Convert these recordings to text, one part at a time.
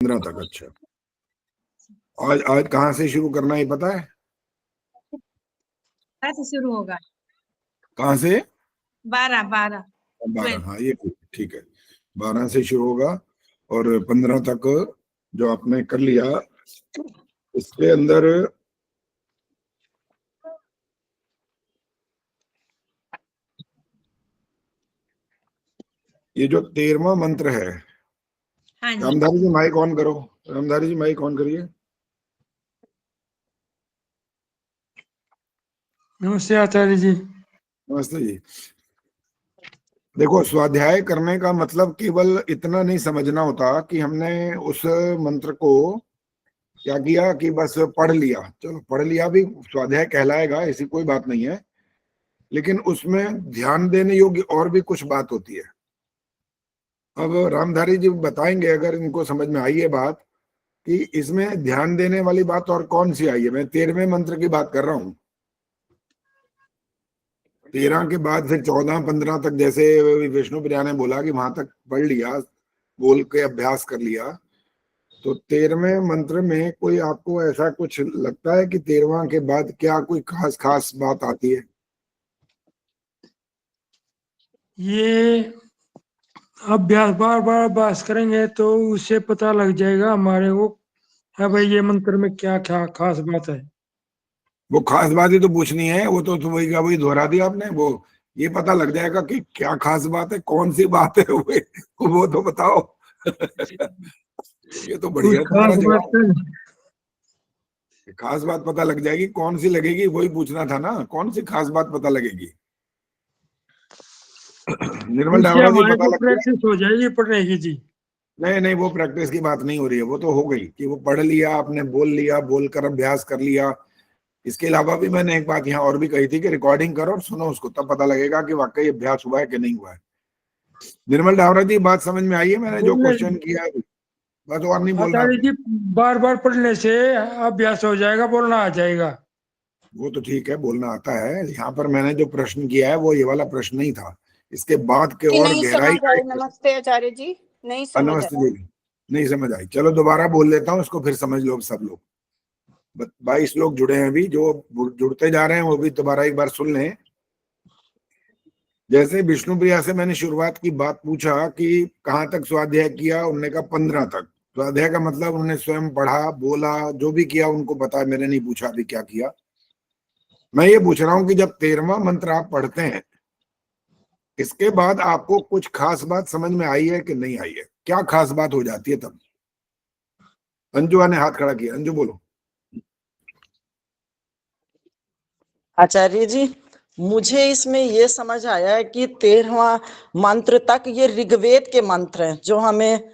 15 तक। अच्छा, आज आज कहाँ से शुरू करना है पता है? से शुरू होगा। कहाँ से? 12 12 12। हाँ ये ठीक है, 12 से शुरू होगा और 15 तक जो आपने कर लिया इसके अंदर ये जो 13वां मंत्र है। हाँ जी। रामधारी जी माइक ऑन करो, रामधारी जी माइक ऑन करिए। नमस्ते आचार्य जी। नमस्ते जी। देखो, स्वाध्याय करने का मतलब केवल इतना नहीं समझना होता कि हमने उस मंत्र को क्या किया कि बस पढ़ लिया। चलो पढ़ लिया भी स्वाध्याय कहलाएगा, ऐसी कोई बात नहीं है, लेकिन उसमें ध्यान देने योग्य और भी कुछ बात होती है। अब रामधारी जी बताएंगे, अगर इनको समझ में आई है बात, कि इसमें ध्यान देने वाली बात और कौन सी आई है। मैं 13वें मंत्र की बात कर रहा हूं। 13 के बाद फिर 14 15 तक जैसे विष्णु प्रिया ने बोला कि वहां तक पढ़ लिया, बोल के अभ्यास कर लिया, तो 13वें मंत्र में कोई आपको ऐसा कुछ लगता है कि 13वां के बाद क्या कोई खास खास बात आती है? ये अभ्यास बार बार अभ्यास करेंगे तो उससे पता लग जाएगा हमारे को है भाई ये मंत्र में क्या क्या खास बात है। वो खास बात ही तो पूछनी है, वो तो वही का वही दोहरा दिया आपने। वो ये पता लग जाएगा कि क्या खास बात है, कौन सी बात है वो तो बताओ। ये तो कुछ बढ़िया है तुम्हारा खास बात जवाब। है। खास बात पता लग जाएगी, कौन सी लगेगी वही पूछना था ना, कौन सी खास बात पता लगेगी? निर्मल उससे डावरा जी हमारे पता को लग गया? प्रैक्टिस हो जाएगी पढ़ने की जी। नहीं नहीं, वो प्रैक्टिस की बात नहीं हो रही है, वो तो हो गई कि वो पढ़ लिया आपने, बोल लिया, बोलकर अभ्यास कर लिया। इसके अलावा भी मैंने एक बात यहाँ और भी कही थी कि रिकॉर्डिंग करो और सुनो उसको, तब पता लगेगा कि वाकई अभ्यास हुआ है कि नहीं हुआ है। निर्मल डावरा जी बात समझ में आई है? मैंने जो बोलने क्वेश्चन किया है बस और नहीं बोलना आचार्य आपने। जी बार बार पढ़ने से अभ्यास हो जाएगा, बोलना आ जाएगा। वो तो ठीक है, बोलना आता है। यहाँ पर मैंने जो प्रश्न किया है वो ये वाला प्रश्न नहीं था, इसके बाद के कि और नहीं गहराई समझ का आई। एक प्रश्न। नमस्ते आचार्य जी, नहीं समझ नमस्ते आया। जी। नहीं समझ आई, चलो दोबारा बोल लेता हूँ इसको, फिर समझ लो सब लोग। 22 लोग जुड़े हैं अभी, जो जुड़ते जा रहे हैं वो भी दोबारा एक बार सुन लें। जैसे विष्णु प्रिया से मैंने शुरुआत की बात पूछा कि कहाँ तक स्वाध्याय किया, उन्होंने कहा 15 तक। स्वाध्याय का मतलब उन्होंने स्वयं पढ़ा, बोला, जो भी किया उनको पता, मैंने नहीं पूछा अभी क्या किया। मैं ये पूछ रहा हूँ कि जब 13वां मंत्र आप पढ़ते हैं, इसके बाद आपको कुछ खास बात समझ में आई है कि नहीं आई है? क्या खास बात हो जाती है तब? अंजुआ ने हाथ खड़ा किया, अंजू बोलो। आचार्य जी, मुझे इसमें ये समझ आया है कि 13वां मंत्र तक ये ऋग्वेद के मंत्र हैं जो हमें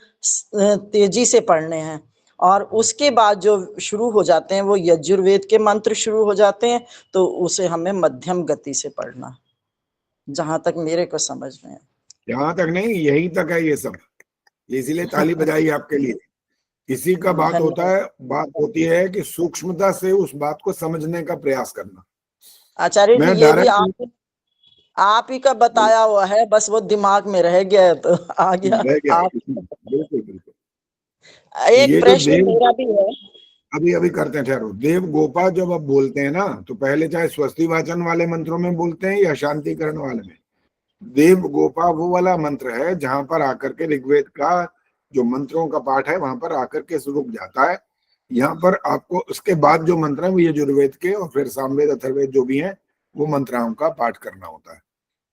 तेजी से पढ़ने हैं, और उसके बाद जो शुरू हो जाते हैं वो यजुर्वेद के मंत्र शुरू हो जाते हैं, तो उसे हमें मध्यम गति से पढ़ना, जहां तक मेरे को समझ में है। यहाँ तक नहीं, यही तक है ये सब, इसीलिए ताली बजाई आपके लिए। इसी का बात होता धन्यवाद है, बात होती है कि सूक्ष्मता से उस बात को समझने का प्रयास करना। आचार्य जी। मैं ये भी डायरेक्ट आप ही का बताया हुआ है, बस वो दिमाग में रह गया है तो आ गया। रह गया। आप बिल्कुल बिल्कुल। एक ये जो प्रश्न देव, मेरा भी है। अभी अभी करते हैं, ठहरो। देव गोपा जब आप बोलते हैं ना, तो पहले चाहे स्वस्ति वाचन वाले मंत्रों में बोलते हैं या शांतिकरण वाले में। देव गोपा वो वाला मंत्र है जहां पर आकर के ऋग्वेद का जो मंत्रों का पाठ है वहां पर आकर के रुक जाता है। यहाँ पर आपको उसके बाद जो मंत्र है वो यजुर्वेद के और फिर सामवेद अथर्ववेद जो भी है वो मंत्राओं का पाठ करना होता है।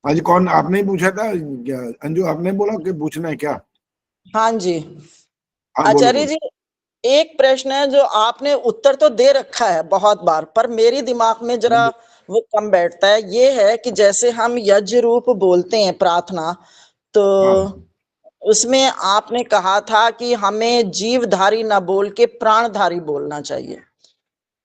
आज कौन, आपने ही पूछा था अंजू, आपने बोला कि पूछना है क्या? हाँ जी हाँ बोलो आचार्य बोलो। जी, एक प्रश्न है जो आपने उत्तर तो दे रखा है बहुत बार, पर मेरी दिमाग में जरा वो कम बैठता है। ये है कि जैसे हम यज्ञ रूप बोलते हैं प्रार्थना, तो हाँ उसमें आपने कहा था कि हमें जीवधारी ना बोल के प्राणधारी बोलना चाहिए।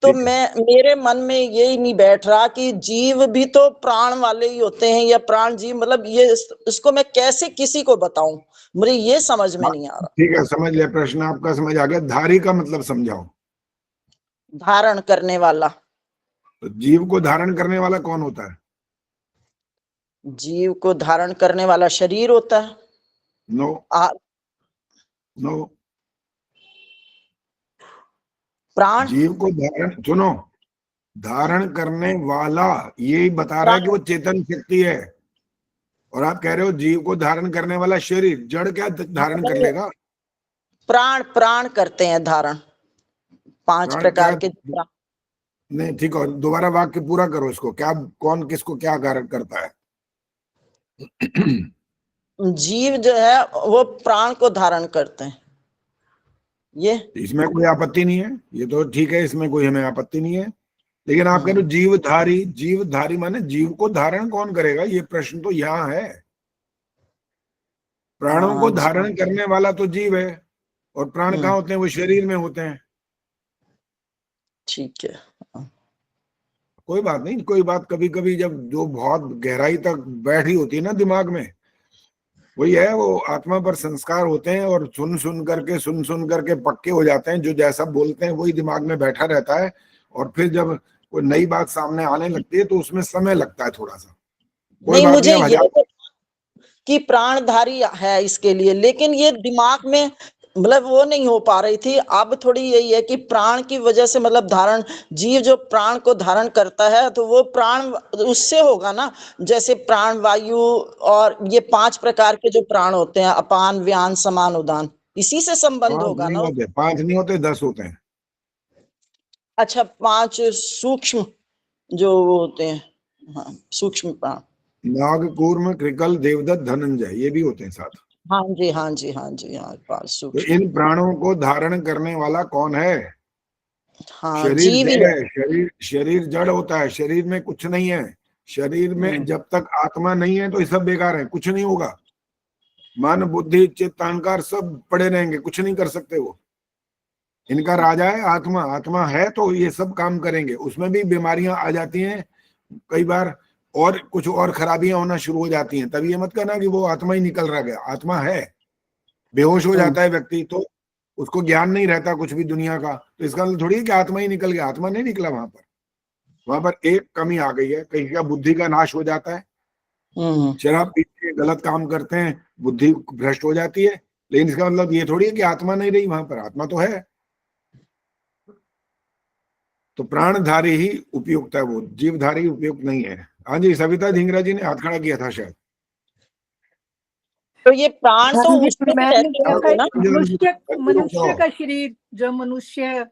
तो ठीक है। मेरे मन में यही नहीं बैठ रहा कि जीव भी तो प्राण वाले ही होते हैं, या प्राण जीव, मतलब ये इसको मैं कैसे किसी को बताऊं, मुझे ये समझ में नहीं आ रहा। ठीक है, समझ लिया, प्रश्न आपका समझ आ गया। धारी का मतलब समझाओ। धारण करने वाला। तो जीव को धारण करने वाला कौन होता है? जीव को धारण करने वाला शरीर होता है। नो आ, नो। प्राण जीव को धारण, सुनो, धारण करने वाला यही बता रहा है कि वो चेतन शक्ति है, और आप कह रहे हो जीव को धारण करने वाला शरीर, जड़ क्या धारण कर लेगा? प्राण प्राण करते हैं धारण, 5 प्राण प्रकार के क्या? नहीं, ठीक है, दोबारा वाक्य पूरा करो इसको, क्या, कौन किसको क्या धारण करता है? जीव जो है वो प्राण को धारण करते हैं। ये इसमें कोई आपत्ति नहीं है, ये तो ठीक है, इसमें कोई हमें आपत्ति नहीं है, लेकिन आप कह रहे हो जीवधारी, जीवधारी माने जीव को धारण कौन करेगा? ये प्रश्न तो यहाँ है। प्राणों को धारण करने वाला तो जीव है, और प्राण कहाँ होते हैं? वो शरीर में होते हैं। ठीक है, कोई बात नहीं, कोई बात कभी कभी जब जो बहुत गहराई तक बैठी होती है ना दिमाग में, वही है, वो आत्मा पर संस्कार होते हैं, और सुन सुन करके पक्के हो जाते हैं, जो जैसा बोलते हैं वही दिमाग में बैठा रहता है, और फिर जब कोई नई बात सामने आने लगती है तो उसमें समय लगता है थोड़ा सा। नहीं, मुझे ये कि प्राणधारी है इसके लिए, लेकिन ये दिमाग में मतलब वो नहीं हो पा रही थी। अब थोड़ी यही है कि प्राण की वजह से मतलब धारण, जीव जो प्राण को धारण करता है तो वो प्राण उससे होगा ना, जैसे प्राण वायु और ये 5 प्रकार के जो प्राण होते हैं, अपान व्यान समान उदान, इसी से संबंध होगा ना। 5 नहीं होते, 10 होते हैं। अच्छा, 5 सूक्ष्म जो वो होते हैं, हाँ सूक्ष्म प्राण, नाग, कूर्म, कृकल, देवदत्त, धनंजय, ये भी होते हैं साथ। हाँ जी हाँ जी हाँ जी, हाँ 5 तो सूक्ष्म। इन प्राणों को धारण करने वाला कौन है? हाँ, शरीर जीव ही जड़ है। है, शरीर जड़ होता है, शरीर में कुछ नहीं है। शरीर में जब तक आत्मा नहीं है तो ये सब बेकार है, कुछ नहीं होगा। मन, बुद्धि, चित्त, अहंकार सब पड़े रहेंगे, कुछ नहीं कर सकते वो। इनका राजा है आत्मा, आत्मा है तो ये सब काम करेंगे। उसमें भी बीमारियां आ जाती हैं कई बार, और कुछ और खराबियां होना शुरू हो जाती हैं। तभी ये मत कहना कि वो आत्मा ही निकल रहा गया, आत्मा है। बेहोश हो जाता है व्यक्ति तो उसको ज्ञान नहीं रहता कुछ भी दुनिया का, तो इसका मतलब थोड़ी है कि आत्मा ही निकल गया। आत्मा नहीं निकला, वहां पर एक कमी आ गई है, कहीं का बुद्धि का नाश हो जाता है, शराब पीते हैं, गलत काम करते हैं, बुद्धि भ्रष्ट हो जाती है, लेकिन इसका मतलब ये थोड़ी है कि आत्मा नहीं रही वहां पर, आत्मा तो है। तो प्राणधारी ही उपयुक्त है, वो जीवधारी उपयुक्त नहीं है। हाँ जी, सविता धिंगरा जी ने हाथ खड़ा किया था शायद। तो ये प्राण तो उसमें मैंने रहते कहा होंगे ना। था मनुष्य का शरीर, जो मनुष्य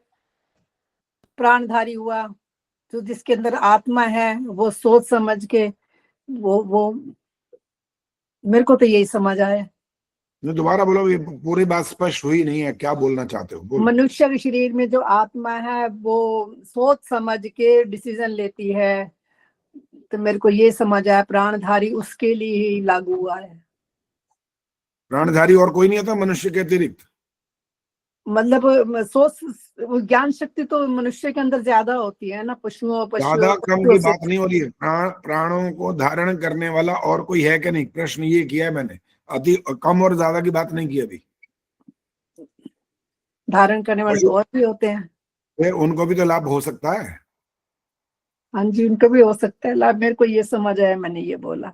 प्राणधारी हुआ, तो जिसके अंदर आत्मा है, वो सोच समझ के वो मेरे को तो यही समझ आया। दोबारा बोलो, ये पूरी बात स्पष्ट हुई नहीं है, क्या बोलना चाहते हो? बोलो। मनुष्य के शरीर में जो आत्मा है वो सोच समझ के डिसीजन लेती है, तो मेरे को ये समझ आया प्राणधारी उसके लिए ही लागू हुआ है। प्राणधारी और कोई नहीं होता मनुष्य के अतिरिक्त? मतलब सोच, ज्ञान शक्ति तो मनुष्य के अंदर ज्यादा होती है ना, पशुओं ज्यादा कम की से। बात नहीं हो रही है। प्राणों को धारण करने वाला और कोई है कि नहीं, प्रश्न ये किया है मैंने। अति कम और ज्यादा की बात नहीं की अभी। धारण करने वाले तो और भी होते हैं, उनको भी तो लाभ हो सकता है। हाँ जी, उनको भी हो सकता है लाभ। मेरे को ये समझ आया, मैंने ये बोला।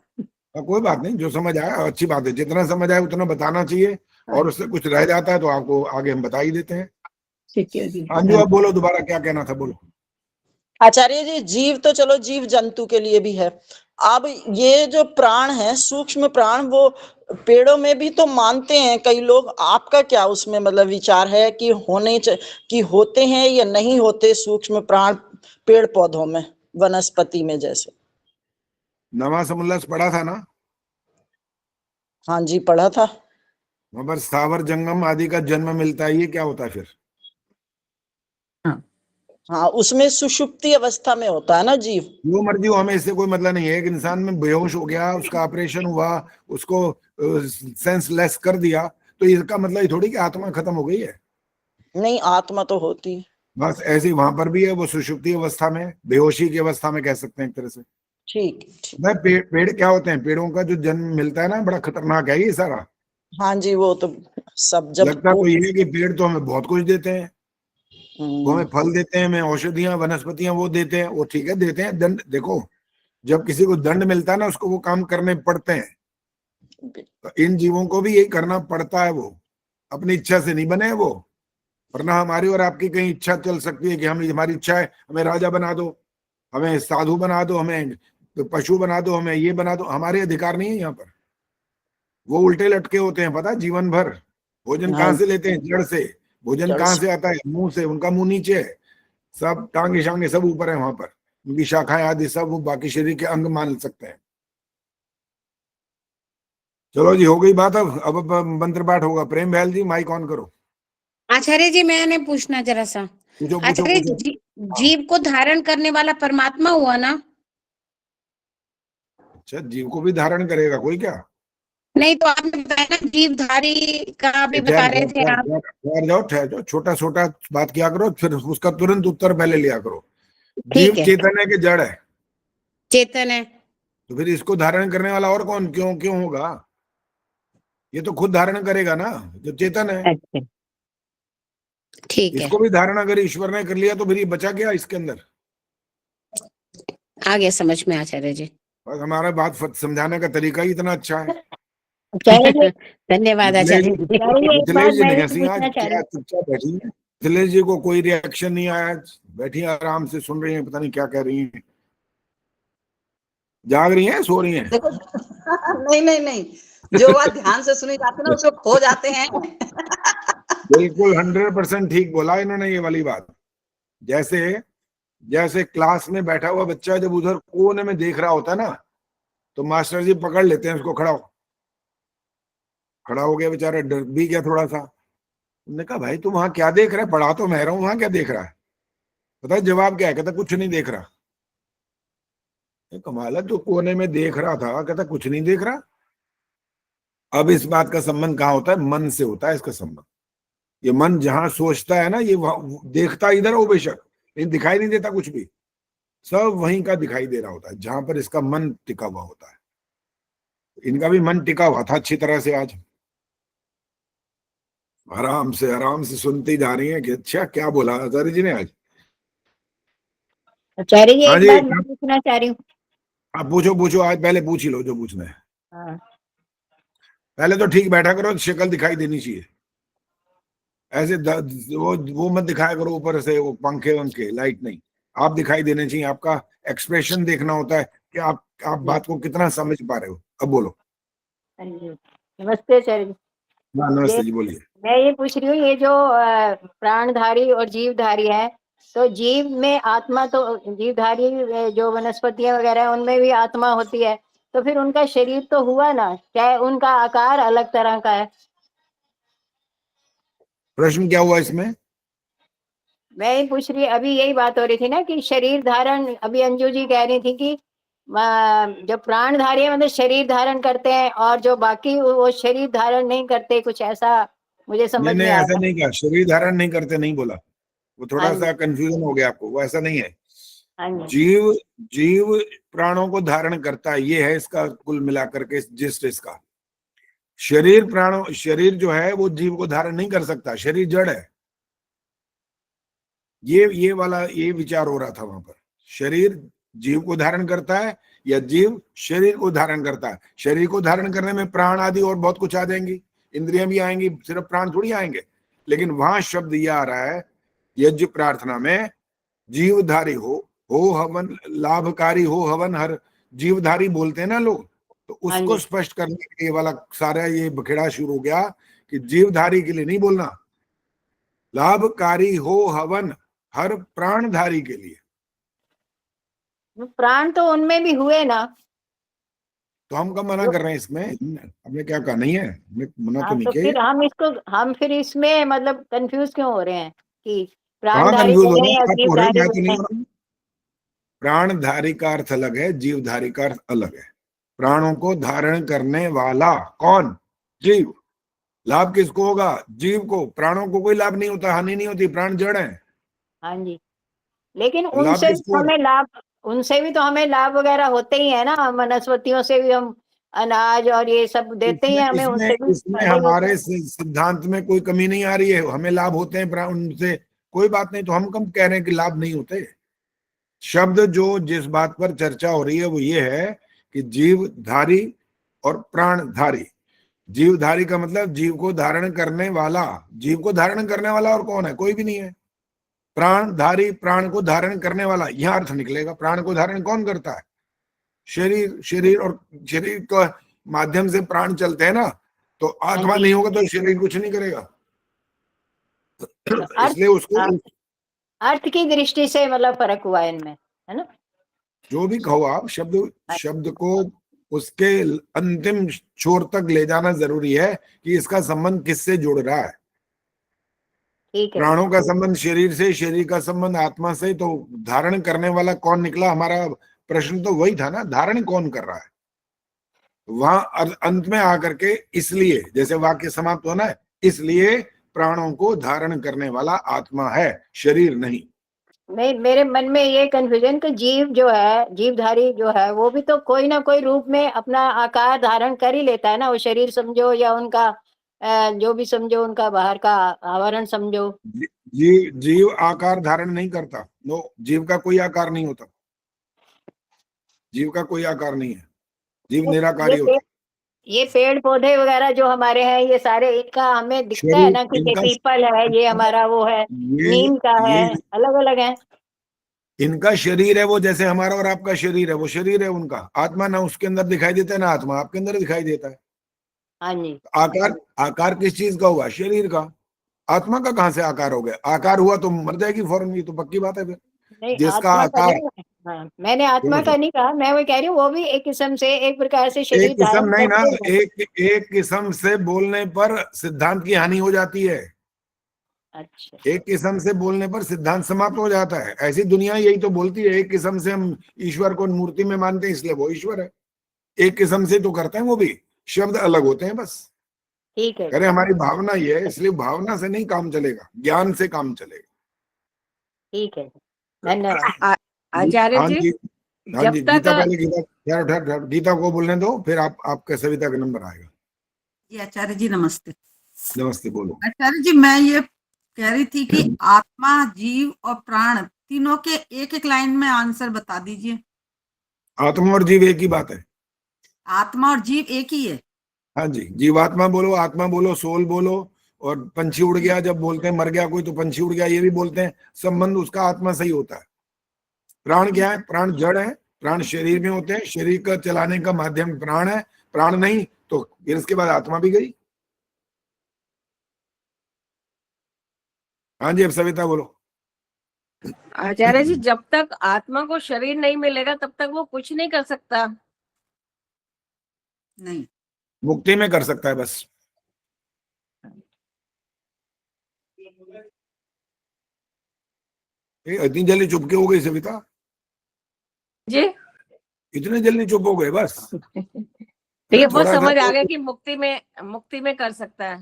कोई बात नहीं, जो समझ आया अच्छी बात है, जितना समझ आया उतना बताना चाहिए, और उससे कुछ रह जाता है तो आपको आगे हम बता ही देते हैं। ठीक है जी। हाँ जी, आप बोलो, दोबारा क्या कहना था, बोलो। आचार्य जी, जीव तो चलो जीव जंतु के लिए भी है, अब ये जो प्राण है सूक्ष्म प्राण, वो पेड़ों में भी तो मानते हैं कई लोग। आपका क्या उसमें मतलब विचार है कि कि होते हैं या नहीं होते सूक्ष्म प्राण पेड़ पौधों में, वनस्पति में जैसे? नवा समुल्लास पढ़ा था ना? हाँ जी, पढ़ा था। वहां पर स्थावर जंगम आदि का जन्म मिलता है, ये क्या होता है फिर? हाँ, उसमें सुषुप्ति अवस्था में होता है ना जीव। जो मर्जी हो, हमें इससे कोई मतलब नहीं है। एक इंसान में बेहोश हो गया, उसका ऑपरेशन हुआ, उसको सेंसलेस कर दिया, तो इसका मतलब ये थोड़ी कि आत्मा खत्म हो गई है। नहीं, आत्मा तो होती। बस ऐसे ही वहां पर भी है, वो सुषुप्ति अवस्था में, बेहोशी की अवस्था में कह सकते हैं एक तरह से। ठीक। पेड़ क्या होते हैं? पेड़ों का जो जन्म मिलता है ना, बड़ा खतरनाक है ये सारा। हाँ जी, वो तो सब जब लगता तो ये है कि पेड़ तो हमें बहुत कुछ देते हैं, वो हमें फल देते हैं, हमें औषधियां वनस्पतियां वो देते हैं, वो ठीक है देते हैं। दंड देखो, जब किसी को दंड मिलता है ना, उसको वो काम करने पड़ते हैं। तो इन जीवों को भी यही करना पड़ता है, वो अपनी इच्छा से नहीं बने वो, वरना हमारी और आपकी कहीं इच्छा चल सकती है कि हम, हमारी इच्छा है हमें राजा बना दो, हमें साधु बना दो, हमें पशु बना दो, हमें ये बना दो। हमारे अधिकार नहीं है यहाँ पर। वो उल्टे लटके होते हैं, पता, जीवन भर। भोजन हाँ, कहाँ से लेते हैं? जड़ से। भोजन जड़ कहाँ से। से आता है? मुंह से। उनका मुंह नीचे है, सब टांगे शांगे सब ऊपर है वहां पर। उनकी शाखाएं आदि सब वो बाकी शरीर के अंग मान सकते हैं। चलो जी, हो गई बात। अब मंत्र पाठ होगा। प्रेम बहल जी, माइक ऑन करो। आचार्य जी, मैंने पूछना जरा सा। पूछो पूछो आचार्य पूछो। जीव को धारण करने वाला परमात्मा हुआ ना? अच्छा, जीव को भी धारण करेगा कोई क्या? नहीं तो आपने बताया ना जीवधारी का भी बता ठहर रहे ठहर थे ठहर आप। ठहर ठहर जाओ, ठहर जाओ। छोटा छोटा बात किया करो, फिर उसका तुरंत उत्तर पहले लिया करो। जीव ठीक है, चेतन है कि जड़ है? चेतन है। तो फिर इसको धारण करने वाला और कौन, क्यों क्यों होगा? ये तो खुद धारण करेगा ना, जो चेतन है। अच्छा, ठीक है, इसको भी धारण अगर ईश्वर ने कर लिया तो फिर ये बचा क्या इसके अंदर? आ गया समझ में आचार्य जी। बस हमारा बात समझाने का तरीका ही इतना अच्छा है। आचार्य जी, धन्यवाद मिथिलेश आचार्य जी। आचार्य जी, एक मिथिलेश बात जी मैं नहीं भी हंसी आज, पूछना चाह रही क्या चुपचाप बैठी है? मिथिलेश जी को कोई रिएक्शन नहीं आया आज, बैठी हैं आराम से, सुन रही हैं, पता नहीं क्या कह रही हैं। जाग रही हैं, सो रही हैं? देखो नहीं नहीं नहीं, जो बात ध्यान से सुनी जाती है ना उसको खो जाते हैं। बिल्कुल 100% ठीक बोला इन्होंने ये वाली बात। जैसे जैसे क्लास में बैठा हुआ बच्चा जब उधर कोने में देख रहा होता है ना, तो मास्टर जी पकड़ लेते हैं उसको, खड़ा हो गया बेचारा, डर भी गया थोड़ा सा। उन्होंने कहा भाई तू वहां क्या देख रहा है? पढ़ा तो मैं रहा हूं, वहां क्या देख रहा है? पता है जवाब क्या है? कहता कुछ नहीं देख रहा। कमाल है, तू कोने में देख रहा था, कहता कुछ नहीं देख रहा। अब इस बात का संबंध कहाँ होता है? मन से होता है इसका संबंध। ये मन जहां सोचता है ना, ये देखता इधर हो बेशक, लेकिन दिखाई नहीं देता कुछ भी। सब वहीं का दिखाई दे रहा होता है जहां पर इसका मन टिका हुआ होता है। इनका भी मन टिका हुआ था अच्छी तरह से। आज आराम से सुनती जा रही है कि अच्छा क्या बोला आचार्य जी ने आज। आचार्य जी, हाँ एक जी, बात मैं पूछना चाह रही हूँ। आप पूछो पूछो, आज पहले पूछ ही लो जो पूछना है। हाँ, पहले तो ठीक बैठा करो, शक्ल दिखाई देनी चाहिए। ऐसे वो मत दिखाया करो ऊपर से, वो पंखे वंखे लाइट नहीं, आप दिखाई देने चाहिए। आपका एक्सप्रेशन देखना होता है कि आप बात को कितना समझ पा रहे हो। अब बोलो। हाँ जी, नमस्ते आचार्य जी। हाँ ये नमस्ते जी, बोलिए। मैं ये पूछ रही हूँ, ये जो प्राणधारी और जीवधारी है, तो जीव में आत्मा, तो जीवधारी जो वनस्पतियां वगैरह है उनमें भी आत्मा होती है, तो फिर उनका शरीर तो हुआ ना, क्या उनका आकार अलग तरह का है? प्रश्न क्या हुआ इसमें? मैं ये पूछ रही, अभी यही बात हो रही थी ना कि शरीर धारण, अभी अंजू जी कह रही थी कि जो प्राणधारी है मतलब शरीर धारण करते हैं, और जो बाकी वो शरीर धारण नहीं करते, कुछ ऐसा मुझे समझ नहीं में ऐसा आया। नहीं कहा, शरीर धारण नहीं करते नहीं बोला। वो हाँ थोड़ा जी, सा कंफ्यूजन हो गया आपको, वो ऐसा नहीं है। हाँ जी, जीव जीव प्राणों को धारण करता है, ये है इसका कुल मिलाकर के जिस्ट इसका। शरीर जो है वो जीव को धारण नहीं कर सकता, शरीर जड़ है। ये वाला ये विचार हो रहा था वहां पर। शरीर जीव को धारण करता है या जीव शरीर को धारण करता है? शरीर को धारण करने में प्राण आदि और बहुत कुछ आ जाएंगी, इंद्रियां भी आएंगी, सिर्फ प्राण थोड़ी आएंगे। लेकिन वहां शब्द ये आ रहा है यज्ञ प्रार्थना में, जीवधारी हो हवन, लाभकारी हो हवन हर। जीवधारी बोलते हैं ना लोग, तो हाँ उसको जी। स्पष्ट करने के लिए वाला सारा ये बखेड़ा शुरू हो गया कि जीवधारी के लिए नहीं बोलना, लाभकारी हो हवन हर प्राणधारी के लिए। प्राण तो उनमें भी हुए ना। तो हम कब मना कर रहे हैं इसमें? हमने क्या कहा नहीं है? हमने मना तो हाँ, नहीं तो किया। फिर हम फिर इसमें मतलब कंफ्यूज क्यों हो रहे हैं कि कहाँ प्राणधारी कंफ्यूज हो रहे बोले या हैं? आप हो रहे हो, जीवधारी मैं तो बोले? नहीं हो रहा हूं। प्राणधारी का अर्थ अलग है, जीवधारी का अर्थ अलग है। प्राणों को धारण करने वाला कौन? जीव। लाभ किसको होगा? जीव को। प्राणों को कोई लाभ नहीं होता, हानि नहीं होती, प्राण जड़ है। हाँ जी, लेकिन तो लाभ उनसे भी किसको तो होगा? हमें लाभ, उनसे भी तो हमें लाभ वगैरह होते ही है ना, वनस्पतियों से भी हम अनाज और ये सब देते ही इसमें हैं हमें, इसमें उनसे भी इसमें फायदा ही होता हमारे है। सिद्धांत में कोई कमी नहीं आ रही है, हमें लाभ होते हैं प्राण उनसे, कोई बात नहीं। तो हम कब कह रहे हैं कि लाभ नहीं होते? शब्द जो जिस बात पर चर्चा हो रही है वो ये है कि जीवधारी और प्राणधारी, जीवधारी का मतलब जीव को धारण करने वाला। जीव को धारण करने वाला और कौन है? कोई भी नहीं है। प्राणधारी, प्राण को धारण करने वाला, यह अर्थ निकलेगा। प्राण को धारण कौन करता है? शरीर। शरीर, और शरीर के माध्यम से प्राण चलते हैं ना, तो आत्मा हाँ जी। नहीं होगा तो शरीर कुछ नहीं करेगा। अर्थ इसलिए उसको अर्थ की दृष्टि से मतलब फर्क हुआ है इनमें, है ना? जो भी कहो आप, शब्द को उसके अंतिम छोर तक ले जाना जरूरी है कि इसका संबंध किससे जुड़ रहा है। ठीक है। प्राणों का संबंध शरीर से, शरीर का संबंध आत्मा से, तो धारण करने वाला कौन निकला? हमारा प्रश्न तो वही था ना, धारण कौन कर रहा है? वहां अंत में आकर के, इसलिए जैसे वाक्य समाप्त होना है, इसलिए प्राणों को धारण करने वाला आत्मा है, शरीर नहीं। मेरे मन में ये कंफ्यूजन कि जीव जो है, जीवधारी जो है, वो भी तो कोई ना कोई रूप में अपना आकार धारण कर ही लेता है ना। वो शरीर समझो या उनका जो भी समझो, उनका बाहर का आवरण समझो। जीव आकार धारण नहीं करता। नो, जीव का कोई आकार नहीं होता। जीव का कोई आकार नहीं है। जीव निराकारी होता है। ये पेड़ पौधे वगैरह जो हमारे हैं, ये सारे इनका हमें दिखता है ना कि ये पीपल है, ये हमारा वो है, नीम का है, अलग अलग है। इनका शरीर है वो, जैसे हमारा और आपका शरीर है, वो शरीर है उनका। आत्मा ना उसके अंदर दिखाई देता है, ना आत्मा आपके अंदर दिखाई देता है। हाँ जी। आकार किस चीज का हुआ? शरीर का। आत्मा का कहां से आकार हो गया? आकार हुआ तो मर जाएगी फौरन, ये तो पक्की बात है। फिर नहीं, जिसका आत्मा का आकार, नहीं। हाँ, मैंने आत्मा का नहीं कहा, मैं वो कह रही हूँ, वो भी एक किस्म से, एक प्रकार से शरीर एक किस्म धारण नहीं ना, करते हैं। एक किस्म से बोलने पर सिद्धांत की हानि हो जाती है। अच्छा। एक किस्म से बोलने पर सिद्धांत समाप्त हो जाता है। ऐसी दुनिया यही तो बोलती है। एक किस्म से हम ईश्वर को मूर्ति में मानते हैं, इसलिए वो ईश्वर है। एक किस्म से तो करते हैं, वो भी शब्द अलग होते हैं बस। ठीक है। अरे हमारी भावना ये है, इसलिए भावना से नहीं काम चलेगा, ज्ञान से काम चलेगा। ठीक है, धन्यवाद। आचार्य हाँ जी, जी, हाँ जब जी। तक गीता, पहले गीता, ठहर, गीता को बोलने दो, फिर आपका सविता का नंबर आएगा। जी आचार्य जी नमस्ते। नमस्ते, बोलो। आचार्य जी, मैं ये कह रही थी कि आत्मा, जीव और प्राण तीनों के एक एक लाइन में आंसर बता दीजिए। आत्मा और जीव एक ही बात है। आत्मा और जीव एक ही है? हाँ जी, जीवात्मा बोलो, आत्मा बोलो, सोल बोलो। और पंछी उड़ गया जब बोलते हैं, मर गया कोई तो पंछी उड़ गया, ये भी बोलते हैं। संबंध उसका आत्मा से ही होता है। प्राण क्या है? प्राण जड़ है। प्राण शरीर में होते हैं, शरीर का चलाने का माध्यम प्राण है। प्राण नहीं तो फिर इसके बाद आत्मा भी गई। हाँ जी, अब सविता बोलो। आचार्य जी, जब तक आत्मा को शरीर नहीं मिलेगा तब तक वो कुछ नहीं कर सकता। नहीं, मुक्ति में कर सकता है बस। इतनी जल्दी चुप क्यों हो गई सविता? जी, इतनी जल्दी चुप हो गए बस? तो ये वो थोड़ा सा समझ आ तो, गया कि मुक्ति में कर सकता है।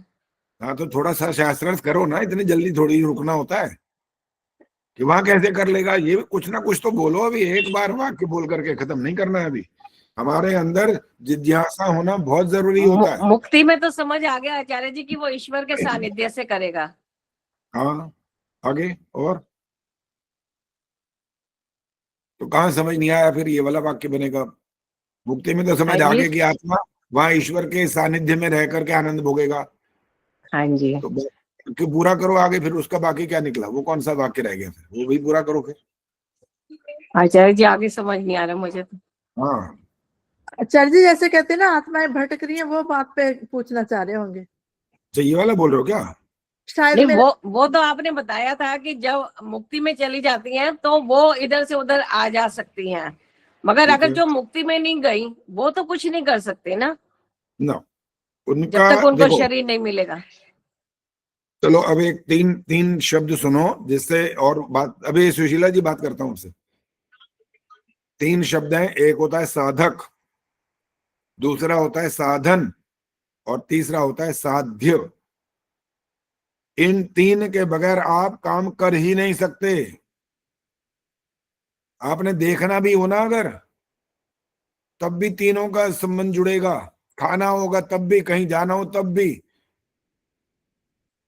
हाँ तो थोड़ा सा शास्त्रार्थ करो ना, इतनी जल्दी थोड़ी रुकना होता है कि वहां कैसे कर लेगा। ये कुछ ना कुछ तो बोलो। अभी एक बार वाक्य बोल करके खत्म नहीं करना है। अभी हमारे अंदर जिज्ञासा होना बहुत जरूरी होता है। मुक्ति में तो समझ आ गया आचार्य जी कि वो ईश्वर के सानिध्य से करेगा। हाँ, आगे और तो कहाँ समझ नहीं आया? फिर ये वाला वाक्य बनेगा। मुक्ति में तो समझ हाँ आ जी, गया कि आत्मा वहां ईश्वर के सानिध्य में रह करके आनंद भोगेगा। हाँ जी। तो कि पूरा करो आगे, फिर उसका बाकी क्या निकला? वो कौन सा वाक्य रह गया? फिर वो भी पूरा करो फिर। आचार्य जी, आगे समझ नहीं आ रहा मुझे तो। हाँ, आचार्य जी जैसे कहते हैं ना, आत्माएं भटक रही हैं, वो बात पे पूछना चाह रहे होंगे तो ये वाला बोल रहे हो क्या? शायद। नहीं, मेरा वो तो आपने बताया था कि जब मुक्ति में चली जाती हैं तो वो इधर से उधर आ जा सकती हैं, मगर ठीक अगर है जो मुक्ति में नहीं गई वो तो कुछ नहीं कर सकते ना, ना, जब उनका तक उनको देखो। शरीर नहीं मिलेगा। चलो अब एक तीन शब्द सुनो, जिससे और बात, अभी सुशीला जी बात करता हूं उनसे। 3 शब्द हैं। एक होता है साधक, दूसरा होता है साधन, और तीसरा होता है साध्य। इन 3 के बगैर आप काम कर ही नहीं सकते। आपने देखना भी हो ना अगर, तब भी तीनों का संबंध जुड़ेगा। खाना होगा तब भी, कहीं जाना हो तब भी,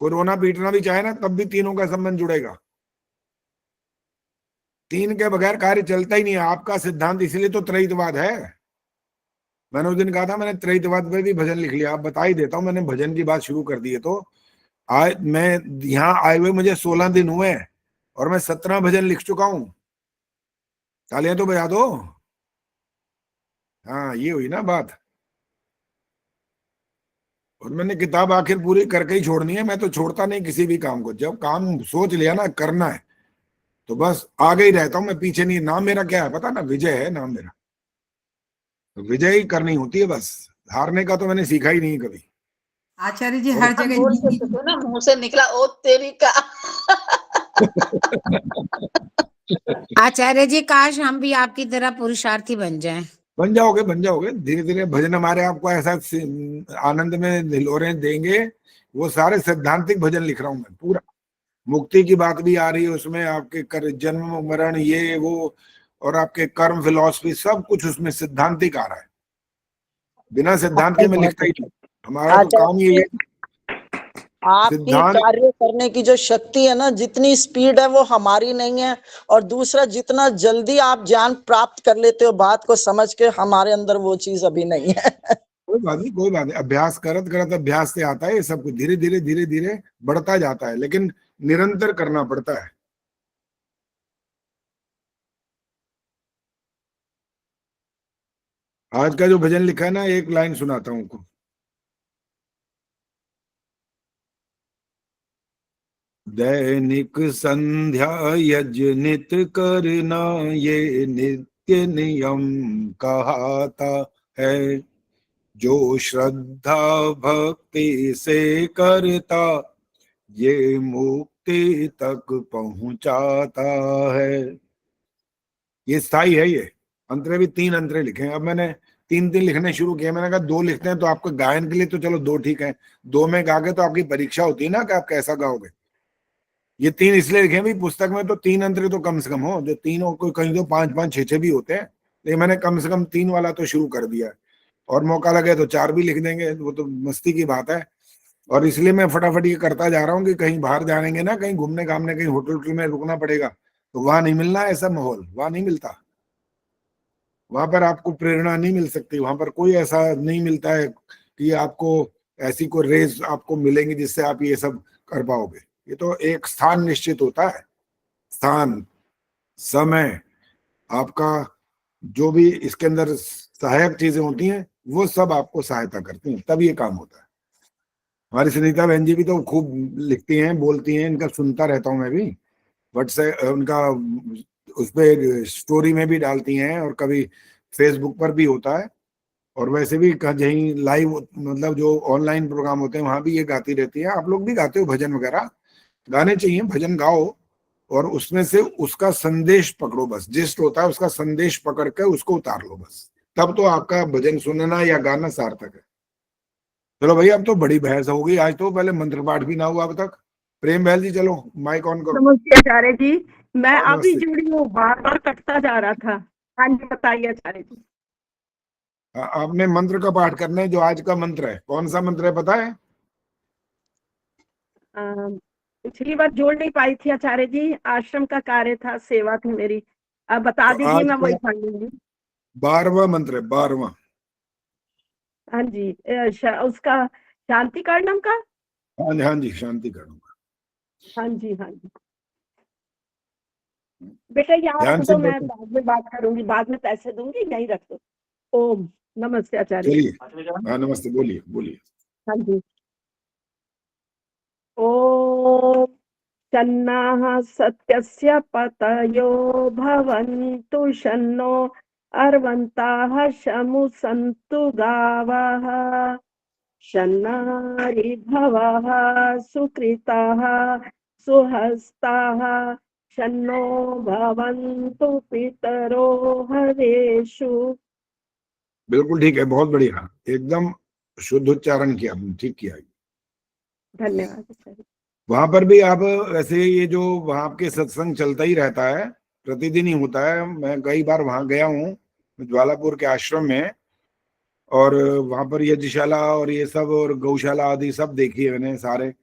कोई रोना पीटना भी चाहे ना, तब भी तीनों का संबंध जुड़ेगा। 3 के बगैर कार्य चलता ही नहीं है। आपका सिद्धांत इसलिए तो त्रैविकवाद है। मैंने उस दिन कहा था मैंने त्रैतवाद पे भी भजन लिख लिया। आप बता ही देता हूँ, मैंने भजन की बात शुरू कर दी है। तो आज मैं यहाँ आए हुए मुझे 16 दिन हुए हैं और मैं 17 भजन लिख चुका हूँ। तालियां तो बजा दो। हाँ, ये हुई ना बात। और मैंने किताब आखिर पूरी करके ही छोड़नी है। मैं तो छोड़ता नहीं किसी भी काम को। जब काम सोच लिया ना करना है तो बस आगे ही रहता हूँ मैं, पीछे नहीं। नाम मेरा क्या है पता ना? विजय है नाम मेरा। तो विजय ही करनी होती है बस। हारने का तो मैंने सीखा ही नहीं कभी। आचार्य जी और हर हम जगह बोल जीत सकते थे ना, मुंह से निकला ओ तेरी का। आचार्य जी काश हम भी आपकी तरह पुरुषार्थी बन जाएं। बन जाओगे, बन जाओगे। धीरे धीरे भजन हमारे आपको ऐसा आनंद में ढिलोरे देंगे। वो सारे सैद्धांतिक भजन लिख रहा हूं मैं पूरा। मुक्ति की बात भी आ रही है उसमें, आपके जन्म मरण ये वो, और आपके कर्म फिलॉसफी सब कुछ उसमें सिद्धांतिक आ रहा है। बिना सिद्धांत के मैं लिखता ही नहीं। हमारा तो काम ये है। आपकी सिद्धांत कार्य करने की जो शक्ति है ना, जितनी स्पीड है वो हमारी नहीं है। और दूसरा, जितना जल्दी आप ज्ञान प्राप्त कर लेते हो बात को समझ के, हमारे अंदर वो चीज अभी नहीं है। कोई बात नहीं, कोई बात नहीं। अभ्यास करत करत अभ्यास से आता है ये सब कुछ। धीरे धीरे धीरे धीरे बढ़ता जाता है, लेकिन निरंतर करना पड़ता है। आज का जो भजन लिखा है ना, एक लाइन सुनाता हूँ आपको। दैनिक संध्या यज्ञ नित करना, ये नित्य नियम कहाता है। जो श्रद्धा भक्ति से करता, ये मुक्ति तक पहुंचाता है। ये स्थाई है। ये अंतरे भी 3 अंतरे लिखे हैं। अब मैंने 3 लिखने शुरू किए। मैंने कहा 2 लिखते हैं तो आपको गायन के लिए तो चलो 2 ठीक है। 2 में गा के तो आपकी परीक्षा होती है ना कि आप कैसा गाओगे। ये 3 इसलिए लिखे भी पुस्तक में तो 3 अंतरे तो कम से कम हो। जो 3 हो, कोई कहीं तो 5-5 6-6 भी होते हैं, लेकिन मैंने कम से कम 3 वाला तो शुरू कर दिया है। और मौका लगे तो 4 भी लिख देंगे, वो तो मस्ती की बात है। और इसलिए मैं फटाफट ये करता जा रहा हूँ कि कहीं बाहर जाएंगे ना, कहीं घूमने घामने, कहीं होटल में रुकना पड़ेगा तो वहां नहीं मिलना ऐसा माहौल। वहां नहीं मिलता। वहां पर आपको प्रेरणा नहीं मिल सकती। वहां पर कोई ऐसा नहीं मिलता है कि आपको ऐसी कोई रेस आपको मिलेंगी जिससे आप ये सब कर पाओगे। ये तो एक स्थान निश्चित होता है। स्थान, समय, आपका जो भी इसके अंदर सहायक चीजें होती हैं वो सब आपको सहायता करती हैं, तब ये काम होता है। हमारी सुनीता बहन जी भी तो खूब लिखती हैं, बोलती हैं। इनका सुनता रहता हूँ मैं भी। व्हाट्सएप उनका उस पर स्टोरी में भी डालती हैं और कभी फेसबुक पर भी होता है। और वैसे भी कहीं लाइव, मतलब जो ऑनलाइन प्रोग्राम होते हैं वहां भी ये गाती रहती है। आप लोग भी गाते हो भजन वगैरह, गाने चाहिए, भजन गाओ और उसमें से उसका संदेश पकड़ो। बस जिस्ट होता है उसका संदेश पकड़ के उसको उतार लो बस, तब तो आपका भजन सुनना या गाना सार्थक है। चलो भैया, अब तो बड़ी बहस हो गई आज तो। पहले मंत्र पाठ भी ना हुआ अब तक। प्रेम बहल जी चलो माइक ऑन करो। नमस्ते आचार्य जी, मैं हाँ, अभी नमस्ते। जुड़ी हूँ, बार बार कटता जा रहा था। हाँ जी, बताइए आचार्य जी। आपने मंत्र का पाठ करना है। जो आज का मंत्र है, कौन सा मंत्र है पता है? पिछली बार जोड़ नहीं पाई थी आचार्य जी, आश्रम का कार्य था, सेवा थी मेरी। अब बता तो दीजिए, आज मैं का वही पढ़ लूंगी। 12वां मंत्र है, 12वां। हाँ जी, उसका शांति कर्णम का। हाँ जी, हाँ जी, शांति करूंगा। हाँ जी, हाँ जी बेटा, यहाँ ध्यान रख से दो, मैं बोलो। बाद में बात करूंगी, बाद में पैसे दूंगी, यहीं रख दो। ओम नमस्ते आचार्य जी। चलिए, हाँ नमस्ते, बोलिए बोलिए। हाँ जी। ओम शन्नाः सत्यस्य पतयो भवन्तु, शन्नो अर्वन्ताः शमु सन्तु गावः, शन्नारिभवः सुकृताः सुहस्ताः, शन्नो भवन्तु पितरो हवेषु। बिल्कुल ठीक है, बहुत बढ़िया, एकदम शुद्ध उच्चारण किया आपने, ठीक किया। धन्यवाद। वहां पर भी आप वैसे, ये जो वहां आपके सत्संग चलता ही रहता है, प्रतिदिन ही होता है। मैं कई बार वहां गया हूँ ज्वालापुर के आश्रम में, और वहां पर यज्ञशाला और ये सब और गौशाला आदि सब देखी है मैंने सारे।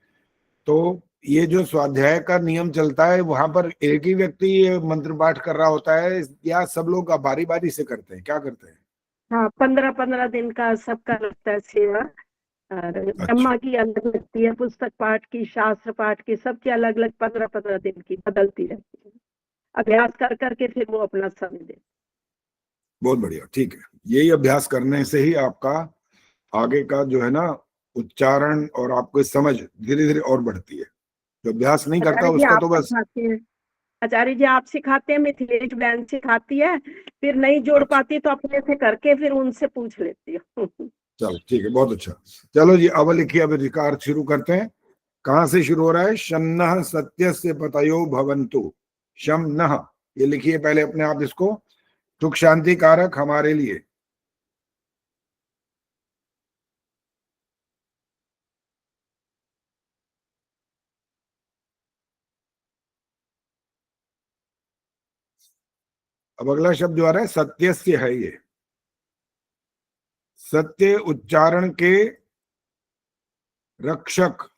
तो ये जो स्वाध्याय का नियम चलता है, वहां पर एक ही व्यक्ति ये मंत्र पाठ कर रहा होता है या सब लोग बारी बारी से करते हैं? क्या करते हैं? हाँ, 15-15 दिन का सबका लगता है सेवा। और अच्छा। ब्रह्मा की अलग लगती है, पुस्तक पाठ की, शास्त्र पाठ की, सबकी अलग अलग 15-15 दिन की बदलती रहती है। अभ्यास कर करके फिर वो अपना समय दे। बहुत बढ़िया, ठीक है। यही अभ्यास करने से ही आपका आगे का जो है ना उच्चारण और आपको समझ धीरे धीरे और बढ़ती है। जो अभ्यास नहीं करता आचार्य जी उसका आप तो बस। सिखाते हैं, आचार्य जी आप सिखाते हैं, मिथिलेश बहन सिखाती है, फिर नहीं जोड़ अच्छा, पाती तो अपने से करके फिर उनसे पूछ लेती हूँ। चलो ठीक है, बहुत अच्छा। चलो जी, अब लिखिए, अब विकार शुरू करते हैं। कहां से शुरू हो रहा है? शन्नः सत्यस्य पतयो भवन्तु। शम नः, ये लिखिए पहले अपने आप इसको। सुख शांति कारक हमारे लिए। अब अगला शब्द जो आ रहा है सत्यस्य है। ये सत्य उच्चारण के रक्षक।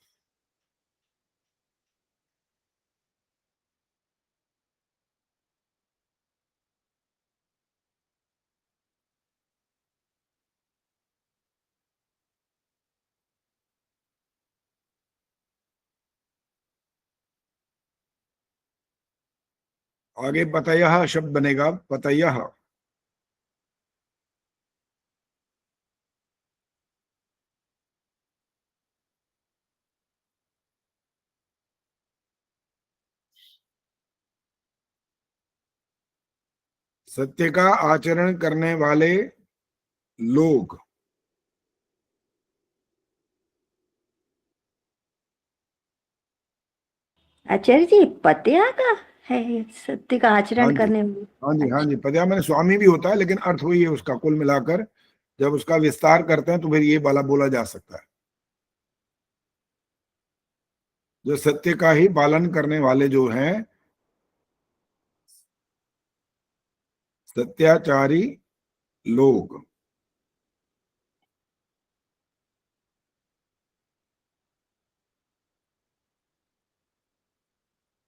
आगे पतयः शब्द बनेगा, पतयः। सत्य का आचरण करने वाले लोग। आचार्य जी पतिया का है ये, सत्य का हाँ आचरण जी, करने में। हाँ जी, हाँ अच्छा। जी। पदया मैंने स्वामी भी होता है, लेकिन अर्थ वही है उसका कुल मिलाकर। जब उसका विस्तार करते हैं तो फिर ये वाला बोला जा सकता है। जो सत्य का ही पालन करने वाले जो हैं, सत्याचारी लोग।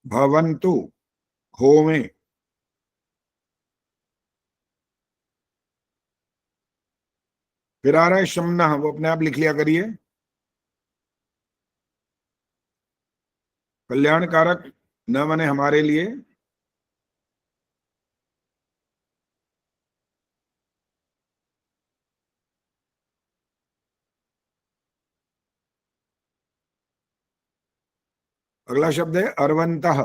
भवन्तु, होवें। फिर आ रहा है शमनः, वो अपने आप लिख लिया करिए। कल्याणकारक न बने हमारे लिए। अगला शब्द है अर्वंतः।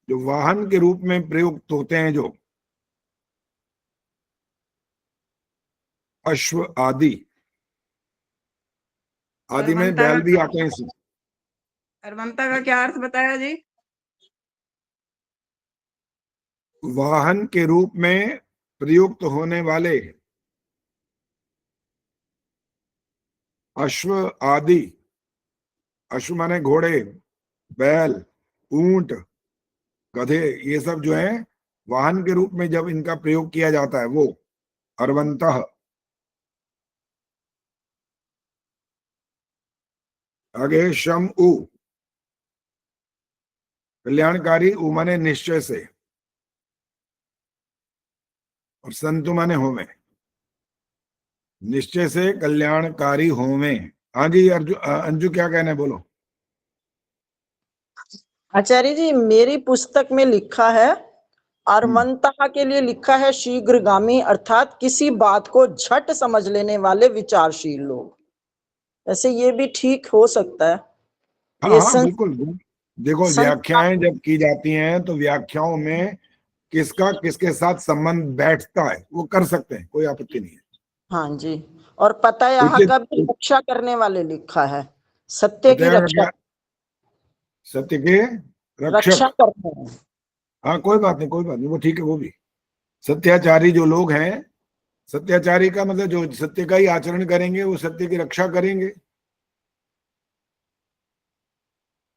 जो वाहन के रूप में प्रयुक्त होते हैं, जो अश्व आदि। आदि में अर्वंता बैल भी का, आते हैं इसमें। अर्वंता का क्या अर्थ बताया जी? वाहन के रूप में प्रयुक्त होने वाले अश्व आदि। अश्व माने घोड़े, बैल, ऊंट, गधे, ये सब जो है वाहन के रूप में जब इनका प्रयोग किया जाता है वो अर्वंतः। आगे शम उ, कल्याणकारी। उ माने निश्चय से, और संतु माने होवे। निश्चय से कल्याणकारी होवे। हाँ जी अंजू क्या कहना है, बोलो। आचार्य जी मेरी पुस्तक में लिखा है, अर्वंतः के लिए लिखा है शीघ्रगामी, अर्थात किसी बात को झट समझ लेने वाले विचारशील लोग। वैसे ये भी ठीक हो सकता है। हाँ ये हाँ बिल्कुल। देखो, संस्कार। व्याख्याएं जब की जाती हैं तो व्याख्याओं में किसका किसके साथ संबंध बैठता है वो कर सकते हैं, कोई आपत्ति नहीं है। हाँ जी, और पता यहाँ उचित। का भी रक्षा करने वाले लिखा है, सत्य की पता है रक्षा, क्या? सत्य के रक्षा रक्षक। करते हैं। हाँ कोई बात नहीं, कोई बात नहीं, वो ठीक है। वो भी सत्याचारी जो लोग हैं, सत्याचारी का मतलब जो सत्य का ही आचरण करेंगे वो सत्य की रक्षा करेंगे।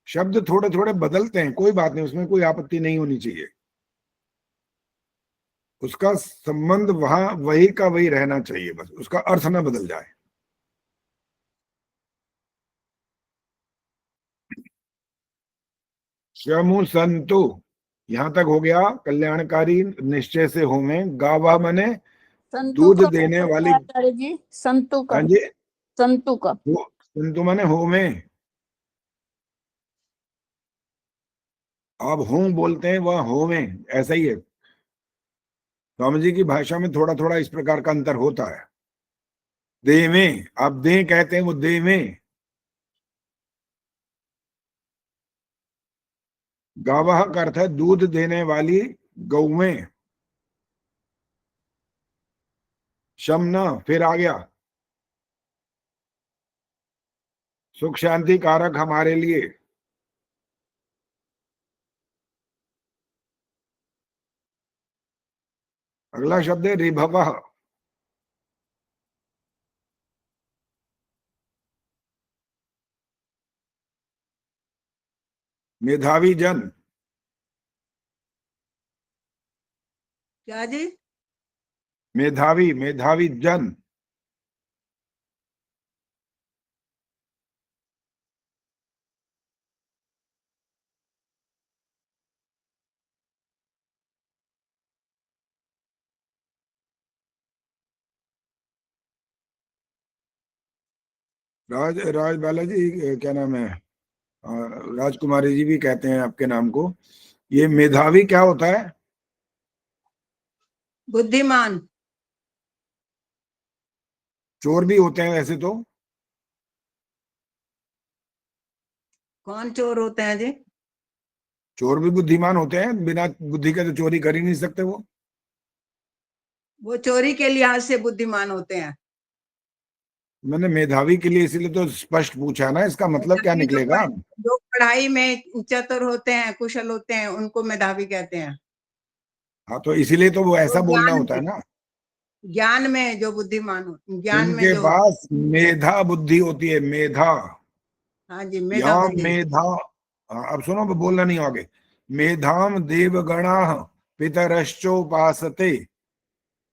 शब्द थोड़े थोड़े बदलते हैं, कोई बात नहीं, उसमें कोई आपत्ति नहीं होनी चाहिए। उसका संबंध वहां वही का वही रहना चाहिए, बस उसका अर्थ ना बदल जाए। शमु संतु, यहां तक हो गया। कल्याणकारी निश्चय से होमे। गावा मने संतु दूध का देने मतलब वाली। क्या है आचार्य जी? संतु हाँ का, जी, संतु का। संतु मने होमे। आप हों बोलते हैं, वह होमे, ऐसा ही है। स्वामी जी की भाषा में थोड़ा थोड़ा इस प्रकार का अंतर होता है। दे में, आप दे कहते हैं, वो दे में। गावह का अर्थ है दूध देने वाली गौवें। शमना, फिर आ गया सुख शांति कारक हमारे लिए। अगला शब्द है रिभवः। मेधावी जन। क्या जी? मेधावी, मेधावी जन। राज बालाजी, क्या नाम है, राजकुमारी जी भी कहते हैं आपके नाम को। ये मेधावी क्या होता है? बुद्धिमान। चोर भी होते हैं वैसे तो। कौन चोर होते हैं जी? चोर भी बुद्धिमान होते हैं, बिना बुद्धि के तो चोरी कर ही नहीं सकते वो चोरी के लिहाज से बुद्धिमान होते हैं। मैंने मेधावी के लिए इसीलिए तो स्पष्ट पूछा ना, इसका मतलब क्या मेधावी निकलेगा? जो पढ़ाई में चतुर होते हैं, कुशल होते हैं, उनको मेधावी कहते हैं। हाँ, तो इसीलिए तो वो जो ऐसा बोलना होता है ना। ज्ञान में जो बुद्धिमान हो, ज्ञान में इनके जो। पास मेधा बुद्धि होती है, मेधा। हाँ जी, मेधा या बुद्धि। मेधा। हाँ, अब सुनो, बोलना नहीं आगे। मेधाम देवगणा पितरश्चोपासते।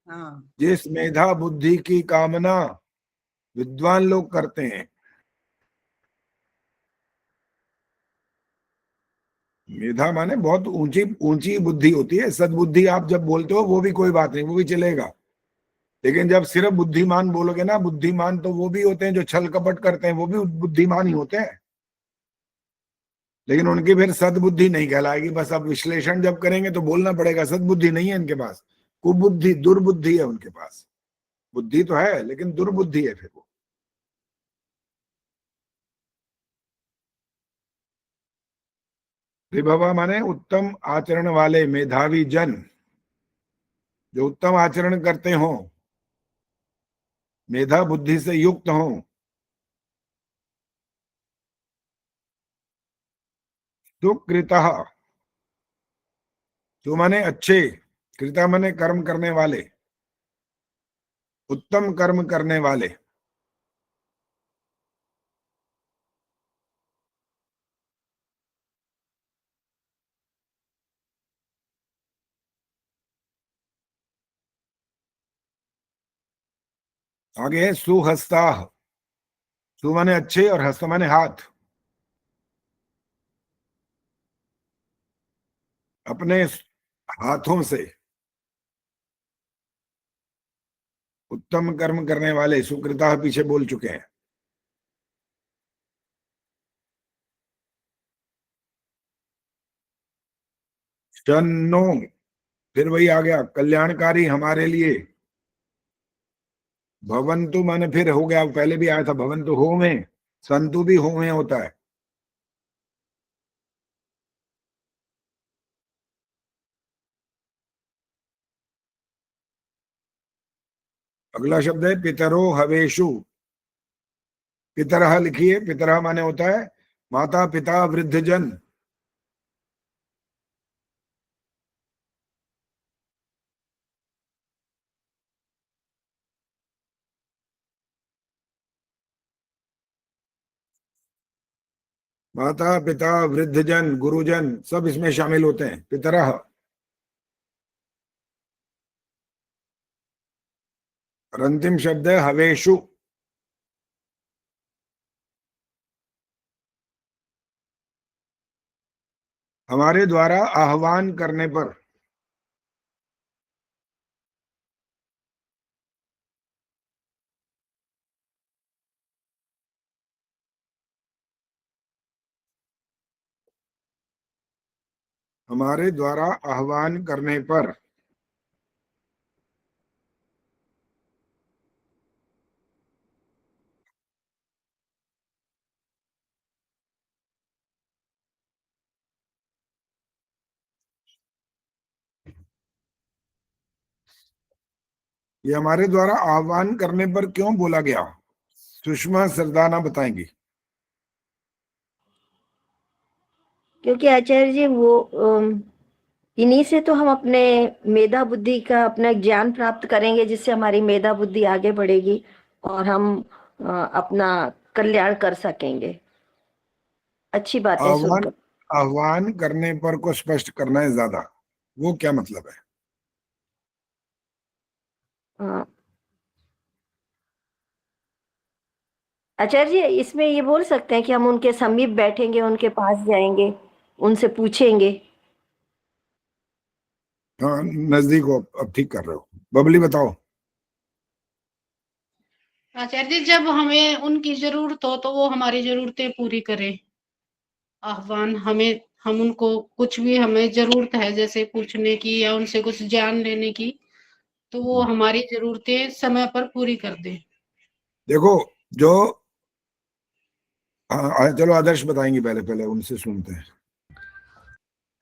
हाँ, जिस मेधा बुद्धि की कामना विद्वान लोग करते हैं। मेधा माने बहुत ऊंची ऊंची बुद्धि होती है। सद्बुद्धि आप जब बोलते हो वो भी कोई बात नहीं, वो भी चलेगा। लेकिन जब सिर्फ बुद्धिमान बोलोगे ना, बुद्धिमान तो वो भी होते हैं जो छल कपट करते हैं, वो भी बुद्धिमान ही होते हैं। लेकिन उनकी फिर सद्बुद्धि नहीं कहलाएगी। बस अब विश्लेषण जब करेंगे तो बोलना पड़ेगा सद्बुद्धि नहीं है इनके पास, कुबुद्धि, दुर्बुद्धि है उनके पास। बुद्धि तो है लेकिन दुर्बुद्धि है फिर वो। विभवा माने उत्तम आचरण वाले, मेधावी जन, जो उत्तम आचरण करते हो, मेधा बुद्धि से युक्त हो। सुकृतः, जो माने अच्छे, कृता माने कर्म करने वाले, उत्तम कर्म करने वाले। आगे है सुहस्ता। सु माने अच्छे और हस्त माने हाथ। अपने हाथों से उत्तम कर्म करने वाले, सुकृता पीछे बोल चुके हैं। शन्नो, फिर वही आ गया, कल्याणकारी हमारे लिए। भवंतु माने फिर हो गया, पहले भी आया था भवंतु हो में। संतु भी हो में होता है। अगला शब्द है पितरो हवेशु। पितरह लिखिए। पितरह माने होता है माता पिता वृद्धजन। माता पिता वृद्धजन गुरुजन सब इसमें शामिल होते हैं। पितरह। और अंतिम शब्द है हवेशु। हमारे द्वारा आह्वान करने पर हमारे द्वारा आह्वान करने पर ये हमारे द्वारा आह्वान करने पर क्यों बोला गया, सुषमा सरदाना बताएंगी। क्योंकि आचार्य जी वो इन्हीं से तो हम अपने मेधा बुद्धि का अपना ज्ञान प्राप्त करेंगे, जिससे हमारी मेधा बुद्धि आगे बढ़ेगी और हम अपना कल्याण कर सकेंगे। अच्छी बात है आह्वान सुनकर। आह्वान करने पर को स्पष्ट करना है ज्यादा, वो क्या मतलब है? आचार्य जी इसमें ये बोल सकते हैं कि हम उनके समीप बैठेंगे, उनके पास जाएंगे, उनसे पूछेंगे। हाँ, नजदीक हो, अब ठीक कर रहे हो। बबली बताओ। आचार्य जी जब हमें उनकी जरूरत हो तो वो हमारी जरूरतें पूरी करे। आह्वान हमें, हम उनको कुछ भी हमें जरूरत है जैसे पूछने की या उनसे कुछ ज्ञान लेने की, तो वो हमारी जरूरतें समय पर पूरी कर दे। देखो जो चलो आदर्श बताएंगी, पहले पहले उनसे सुनते हैं।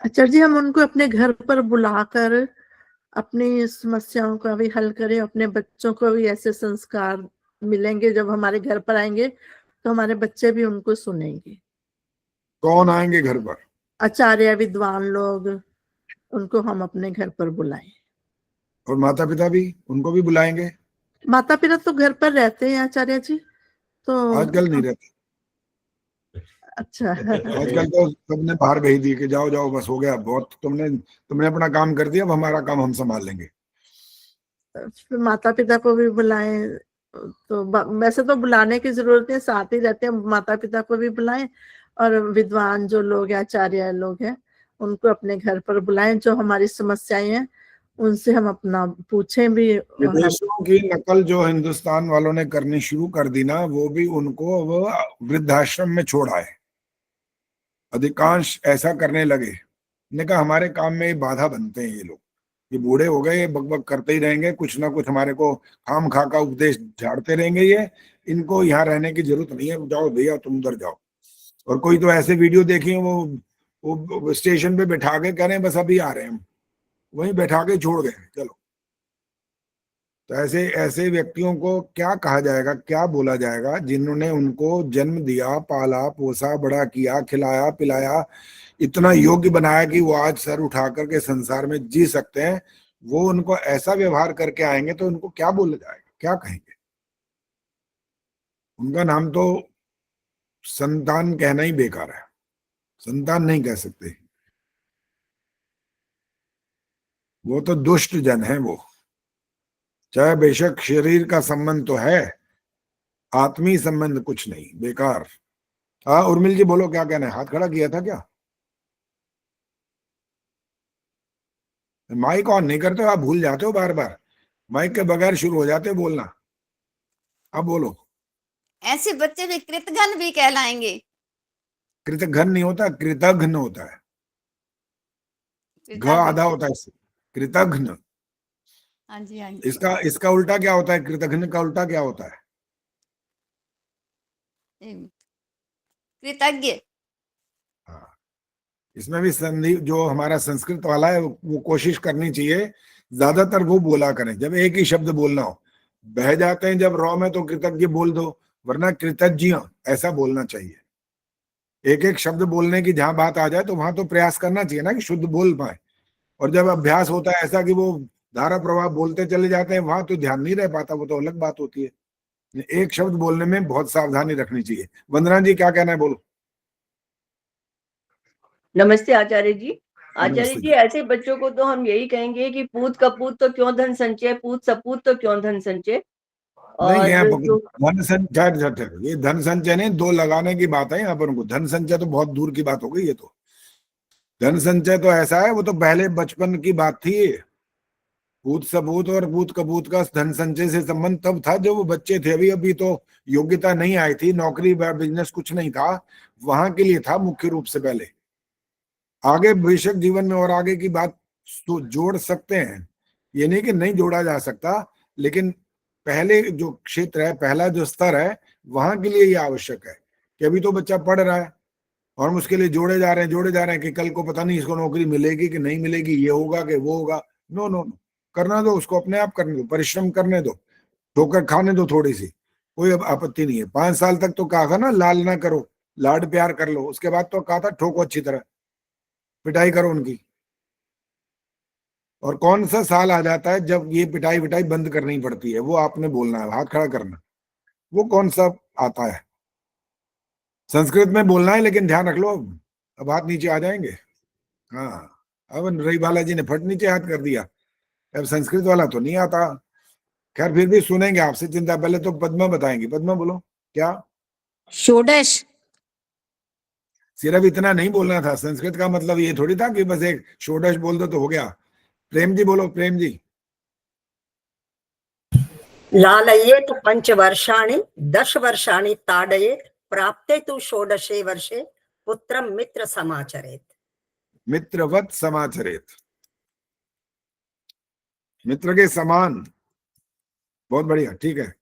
आचार्य जी हम उनको अपने घर पर बुलाकर अपनी समस्याओं का भी हल करें, अपने बच्चों को भी ऐसे संस्कार मिलेंगे, जब हमारे घर पर आएंगे तो हमारे बच्चे भी उनको सुनेंगे। कौन आएंगे घर पर? आचार्य विद्वान लोग, उनको हम अपने घर पर बुलाएं। और माता पिता भी, उनको भी बुलाएंगे? माता पिता तो घर पर रहते हैं आचार्य जी, तो आजकल नहीं रहते। अच्छा आजकल तो सबने बाहर भेज दी कि जाओ जाओ बस हो गया, बहुत तुमने अपना काम कर दिया, अब हमारा काम हम संभाल लेंगे। फिर माता पिता को भी बुलाएं, तो वैसे तो बुलाने की जरूरत है, साथ ही रहते हैं, माता पिता को भी बुलाएं और विद्वान जो लोग हैं, आचार्य लोग हैं, उनको अपने घर पर बुलाएं, जो हमारी समस्याएं हैं उनसे हम अपना पूछें भी। विदेशों की नकल जो हिंदुस्तान वालों ने करनी शुरू कर दी ना, वो भी उनको वो वृद्धाश्रम में छोड़ आए। अधिकांश ऐसा करने लगे, ने कहा हमारे काम में ये बाधा बनते हैं ये लोग, ये बूढ़े हो गए, ये बकबक करते ही रहेंगे, कुछ ना कुछ हमारे को खाम खा का उपदेश झाड़ते रहेंगे, ये इनको यहाँ रहने की जरूरत नहीं है, जाओ भैया तुम उधर जाओ। और कोई तो ऐसे वीडियो देखी वो स्टेशन पे बैठा के कह रहे हैं बस अभी आ रहे हैं हम, वहीं बैठा के छोड़ गए, चलो। तो ऐसे ऐसे व्यक्तियों को क्या कहा जाएगा, क्या बोला जाएगा, जिन्होंने उनको जन्म दिया, पाला पोसा, बड़ा किया, खिलाया पिलाया, इतना योग्य बनाया कि वो आज सर उठा करके संसार में जी सकते हैं, वो उनको ऐसा व्यवहार करके आएंगे तो उनको क्या बोला जाएगा, क्या कहेंगे? उनका नाम तो संतान कहना ही बेकार है, संतान नहीं कह सकते, वो तो दुष्ट जन है वो। चाहे बेशक शरीर का संबंध तो है, आत्मीय संबंध कुछ नहीं, बेकार। हाँ उर्मिल जी बोलो, क्या कहना है? हाथ खड़ा किया था क्या? माइक ऑन नहीं करते हो आप, भूल जाते हो बार बार, माइक के बगैर शुरू हो जाते हो बोलना। अब बोलो। ऐसे बच्चे भी कृतघ्न भी कहलाएंगे। कृतघ्न नहीं होता, कृतघ्न होता है, घ आधा होता है इससे, कृतघ्न। हाँ जी हाँ जी। इसका उल्टा क्या होता है? कृतघ्न का उल्टा क्या होता है? कृतज्ञ। हाँ, इसमें भी संधि जो हमारा संस्कृत वाला है वो कोशिश करनी चाहिए, ज्यादातर वो बोला करें, जब एक ही शब्द बोलना हो। बह जाते हैं जब रॉ में तो कृतज्ञ बोल दो, वरना कृतज्ञ ऐसा बोलना चाहिए। एक एक शब्द बोलने की जहां बात आ जाए तो वहां तो प्रयास करना चाहिए ना कि शुद्ध बोल पाए। और जब अभ्यास होता है ऐसा कि वो धारा प्रवाह बोलते चले जाते हैं, वहां तो ध्यान नहीं रह पाता, वो तो अलग बात होती है। एक शब्द बोलने में बहुत सावधानी रखनी चाहिए। वंदना जी क्या कहना है, बोलो। नमस्ते आचार्य जी। आचार्य जी ऐसे बच्चों को तो हम यही कहेंगे कि पूत कपूत तो क्यों धन संचय, पूत सपूत तो क्यों धन संचय। नहीं और धन संचय, ये धन संचय नहीं, दो लगाने की बात है यहाँ पर। उनको धन संचय तो बहुत दूर की बात हो गई, ये तो धन संचय तो ऐसा है, वो तो पहले बचपन की बात थी। भूत सबूत और भूत कबूत का धन संचय से संबंध तब था जब वो बच्चे थे। अभी तो योग्यता नहीं आई थी, नौकरी बिजनेस कुछ नहीं था, वहां के लिए था मुख्य रूप से। पहले आगे भविष्य जीवन में और आगे की बात तो जोड़ सकते हैं, ये नहीं कि नहीं जोड़ा जा सकता, लेकिन पहले जो क्षेत्र है, पहला जो स्तर है, वहां के लिए ये आवश्यक है कि अभी तो बच्चा पढ़ रहा है और हम उसके लिए जोड़े जा रहे हैं कि कल को पता नहीं इसको नौकरी मिलेगी कि नहीं मिलेगी, ये होगा कि वो होगा। नो नो नो, करना दो उसको, अपने आप करने दो, परिश्रम करने दो, ठोकर खाने दो थोड़ी सी, कोई अब आपत्ति नहीं है। 5 साल तक तो कहा था ना लाल ना करो, लाड प्यार कर लो, उसके बाद तो कहा था ठोको अच्छी तरह, पिटाई करो उनकी। और कौन सा साल आ जाता है जब ये पिटाई विटाई बंद करनी पड़ती है, वो आपने बोलना है, हाथ खड़ा करना, वो कौन सा आता है? संस्कृत में बोलना है, लेकिन ध्यान रख लो अब हाथ नीचे आ जाएंगे। हाँ, अब रही बालाजी ने फट नीचे हाथ कर दिया, अब संस्कृत वाला तो नहीं आता। खैर फिर भी सुनेंगे आपसे, चिंता। पहले तो पद्मा बताएंगी। पद्मा बोलो क्या? षोडश। सिर्फ इतना नहीं बोलना था, संस्कृत का मतलब ये थोड़ी था कि बस एक षोडश बोल दो तो हो गया। प्रेम जी बोलो, प्रेम जी। लालयेत 5 वर्षाणि 10 वर्षाणि ताडयेत प्राप्ते तु षोडशे वर्षे पुत्रं मित्र समाचरेत। मित्रवत समाचरेत, मित्र के समान। बहुत बढ़िया, ठीक है,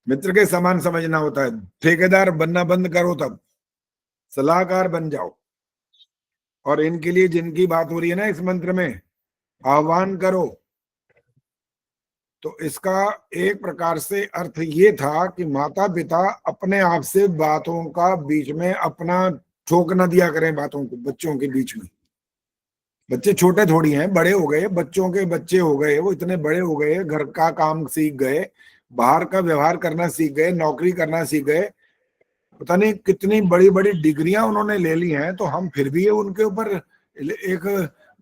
मित्र के समान समझना होता है। ठेकेदार बनना बंद करो, तब सलाहकार बन जाओ। और इनके लिए जिनकी बात हो रही है ना इस मंत्र में, आह्वान करो, तो इसका एक प्रकार से अर्थ ये था कि माता पिता अपने आप से बातों का बीच में अपना ठोक न दिया करें बातों को बच्चों के बीच में। बच्चे छोटे थोड़ी हैं, बड़े हो गए, बच्चों के बच्चे हो गए, वो इतने बड़े हो गए, घर का काम सीख गए, बाहर का व्यवहार करना सीख गए, नौकरी करना सीख गए, पता नहीं कितनी बड़ी बड़ी डिग्रियां उन्होंने ले ली हैं, तो हम फिर भी उनके ऊपर एक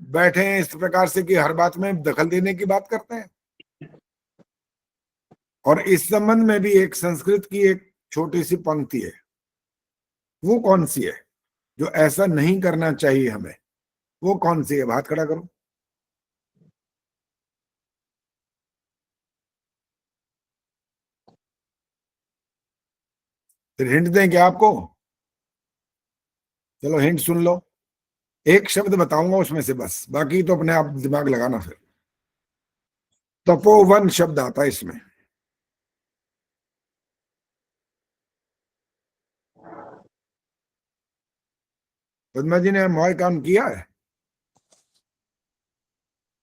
बैठे हैं इस प्रकार से कि हर बात में दखल देने की बात करते हैं। और इस संबंध में भी एक संस्कृत की एक छोटी सी पंक्ति है, वो कौन सी है जो ऐसा नहीं करना चाहिए हमें? वो कौन सी है? हाथ खड़ा करो। फिर हिंट दें क्या आपको? चलो हिंट सुन लो, एक शब्द बताऊंगा उसमें से बस, बाकी तो अपने आप दिमाग लगाना। फिर तपोवन शब्द आता है इसमें। पद्मा जी ने मोय काम किया है?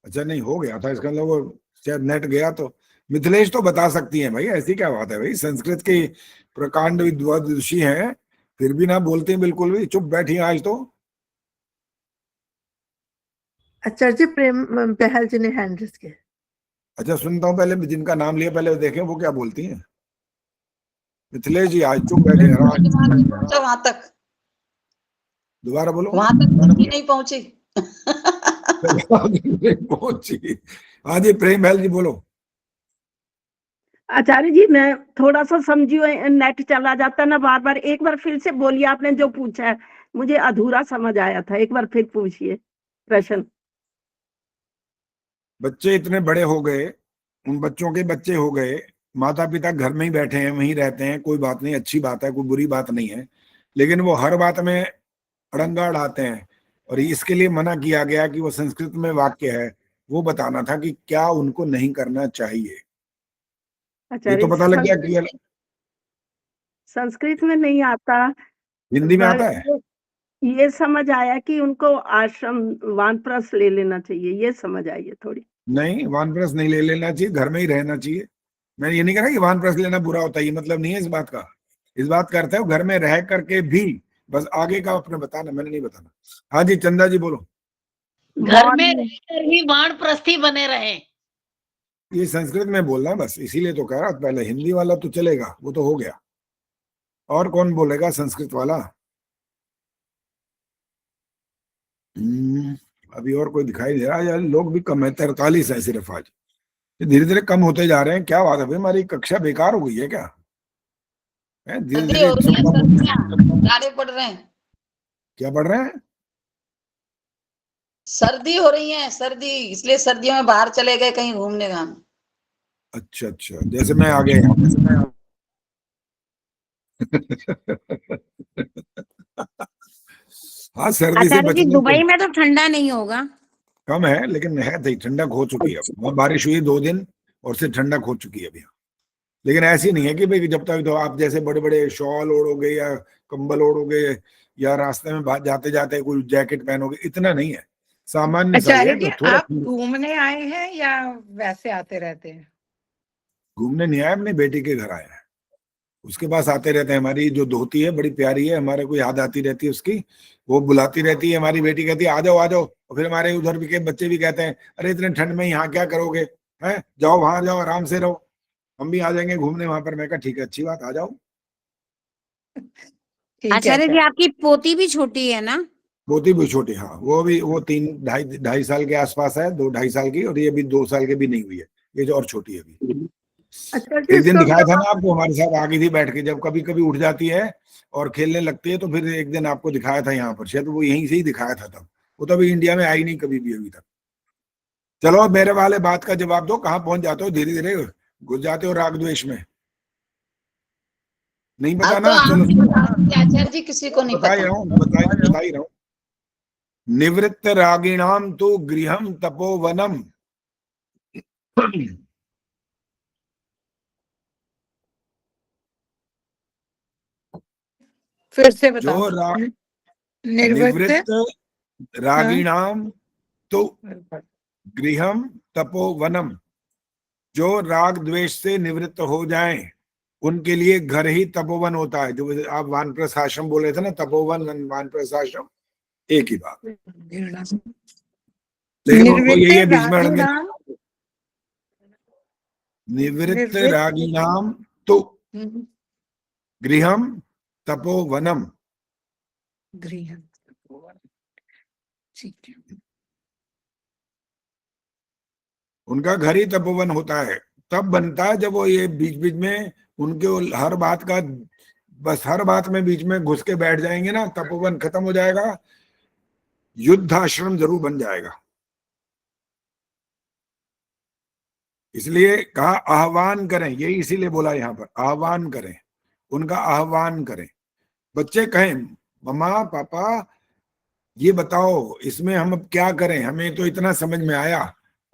अच्छा, नहीं, हो गया था इसका, वो शायद नेट गया। तो मिथिलेश तो बता सकती हैं भाई, ऐसी क्या बात है भाई, संस्कृत की प्रकांड विद्वांसी हैं, फिर भी ना बोलते हैं बिल्कुल भी, चुप बैठी हैं आज तो। आचार्य जी प्रेम बहल जी ने हैंड रेज किया। अच्छा, सुनता हूँ, पहले जिनका नाम लिया पहले देखें वो क्या बोलती हैं। मिथिलेश जी आज चुप बैठे हैं। वहां तक दोबारा बोलो। वहां तक नहीं पहुंची। पहुंची। हाँ जी, प्रेम बहल जी बोलो। आचार्य जी मैं थोड़ा सा समझी हुई, नेट चला जाता ना बार बार, एक बार फिर से बोलिए, आपने जो पूछा है मुझे अधूरा समझ आया था, एक बार फिर पूछिए प्रश्न। बच्चे इतने बड़े हो गए, उन बच्चों के बच्चे हो गए, माता पिता घर में ही बैठे हैं, वहीं रहते हैं, कोई बात नहीं, अच्छी बात है, कोई बुरी बात नहीं है, लेकिन वो हर बात में अड़ंगा अड़ाते हैं। और इसके लिए मना किया गया कि वो संस्कृत में वाक्य है, वो बताना था कि क्या उनको नहीं करना चाहिए। ये तो पता लग गया क्लियर। संस्कृत में नहीं आता, हिंदी में आता है। ये समझ आया कि उनको आश्रम वानप्रस्थ ले लेना चाहिए, ये समझ आई है थोड़ी। नहीं, वानप्रस्थ नहीं ले लेना चाहिए, घर में ही रहना चाहिए। मैं ये नहीं कह रहा कि वानप्रस्थ लेना बुरा होता है, ये मतलब नहीं है इस बात का। इस बात का अर्थ है घर में रह करके भी, बस आगे का अपने बताना, मैंने नहीं बताना। हाँ जी, चंदा जी बोलो। घर में रहकर ही वानप्रस्थी बने रहे। ये संस्कृत में बोलना है बस, इसीलिए तो कह रहा। पहले हिंदी वाला तो चलेगा, वो तो हो गया, और कौन बोलेगा संस्कृत वाला? अभी और कोई दिखाई दे रहा है यार? लोग भी कम है, 43 है सिर्फ आज। धीरे धीरे कम होते जा रहे हैं, क्या बात है भाई, हमारी कक्षा बेकार हो गई है क्या? धीरे धीरे पढ़ रहे हैं। क्या पढ़ रहे हैं? सर्दी हो रही है, सर्दी, इसलिए सर्दियों में बाहर चले गए कहीं घूमने का। अच्छा अच्छा, जैसे मैं आ गया। हाँ, सर्दी से आचार्य जी, बचने दुबई को में तो ठंडा नहीं होगा। कम है, लेकिन है सही, ठंडक हो चुकी है। वहाँ बारिश हुई 2 दिन और से ठंडक हो चुकी है अभी। लेकिन ऐसी नहीं है कि भाई जब तक तो आप जैसे बड़े बड़े शॉल ओढ़ोगे या कंबल ओढ़ोगे या रास्ते में जाते जाते कोई जैकेट पहनोगे, इतना नहीं है, सामान्य सा ही आचार्य है। जी, तो थोड़ा आप घूमने आए हैं या वैसे आते रहते हैं? घूमने नहीं आया, अपनी बेटी के घर आया है, उसके पास आते रहते हैं। हमारी जो धोती है बड़ी प्यारी है, हमारे को याद आती रहती है उसकी, वो बुलाती रहती है। हमारी बेटी कहती है आ जाओ आ जाओ, और फिर हमारे उधर भी के बच्चे भी कहते हैं अरे इतने ठंड में यहाँ क्या करोगे, हैं जाओ वहां जाओ, आराम से रहो, हम भी आ जाएंगे घूमने वहां पर। मैं कहा ठीक है, अच्छी बात, आ जाओ। ठीक है आचार्य जी, आचार्य। आपकी पोती भी छोटी है ना? पोती भी छोटी, हाँ, वो भी, वो 3 ढाई साल के आसपास है, 2 ढाई साल की, और ये भी 2 साल के भी नहीं हुई है, ये जो और छोटी है अभी। अच्छा एक दिन तो दिखाया था ना आपको, हमारे साथ आ गई थी बैठ के, जब कभी कभी उठ जाती है और खेलने लगती है, तो फिर एक दिन आपको दिखाया था यहाँ पर, शायद वो यहीं से ही दिखाया था तब। वो तो अभी इंडिया में आई नहीं कभी भी अभी तक। चलो अब मेरे वाले बात का जवाब दो, कहाँ पहुंच जाते हो, धीरे धीरे घुस जाते हो राग द्वेष में। नहीं पता अब तो ना, आप चलो ही बता सकते हैं, आचार्य जी, किसी को नहीं बता ही पता। रहा हूँ, बता ही रहा हूँ। निवृत्त रागिणाम तो गृहम तपोवनम। फिर से बताओ। जो निवृत्त निवृत्त रागिणाम तो हाँ। गृहम तपोवनम, जो राग द्वेष से निवृत्त हो जाएं उनके लिए घर ही तपोवन होता है। जो आप वानप्रस्थ आश्रम बोले थे ना, तपोवन वानप्रस्थ आश्रम एक ही बात। लेकिन उनको यही है बीच में अड़के, निवृत्त रागिणाम तो गृहम तपोवनम। गृहम, ठीक है। उनका घर ही तपोवन होता है, तब बनता है जब वो ये बीच बीच में उनके हर बात का, बस हर बात में बीच में घुस के बैठ जाएंगे ना, तपोवन खत्म हो जाएगा, युद्ध आश्रम जरूर बन जाएगा। इसलिए कहा आह्वान करें, यही इसीलिए बोला यहाँ पर, आह्वान करें, उनका आह्वान करें। बच्चे कहें मम्मा पापा ये बताओ इसमें हम अब क्या करें, हमें तो इतना समझ में आया,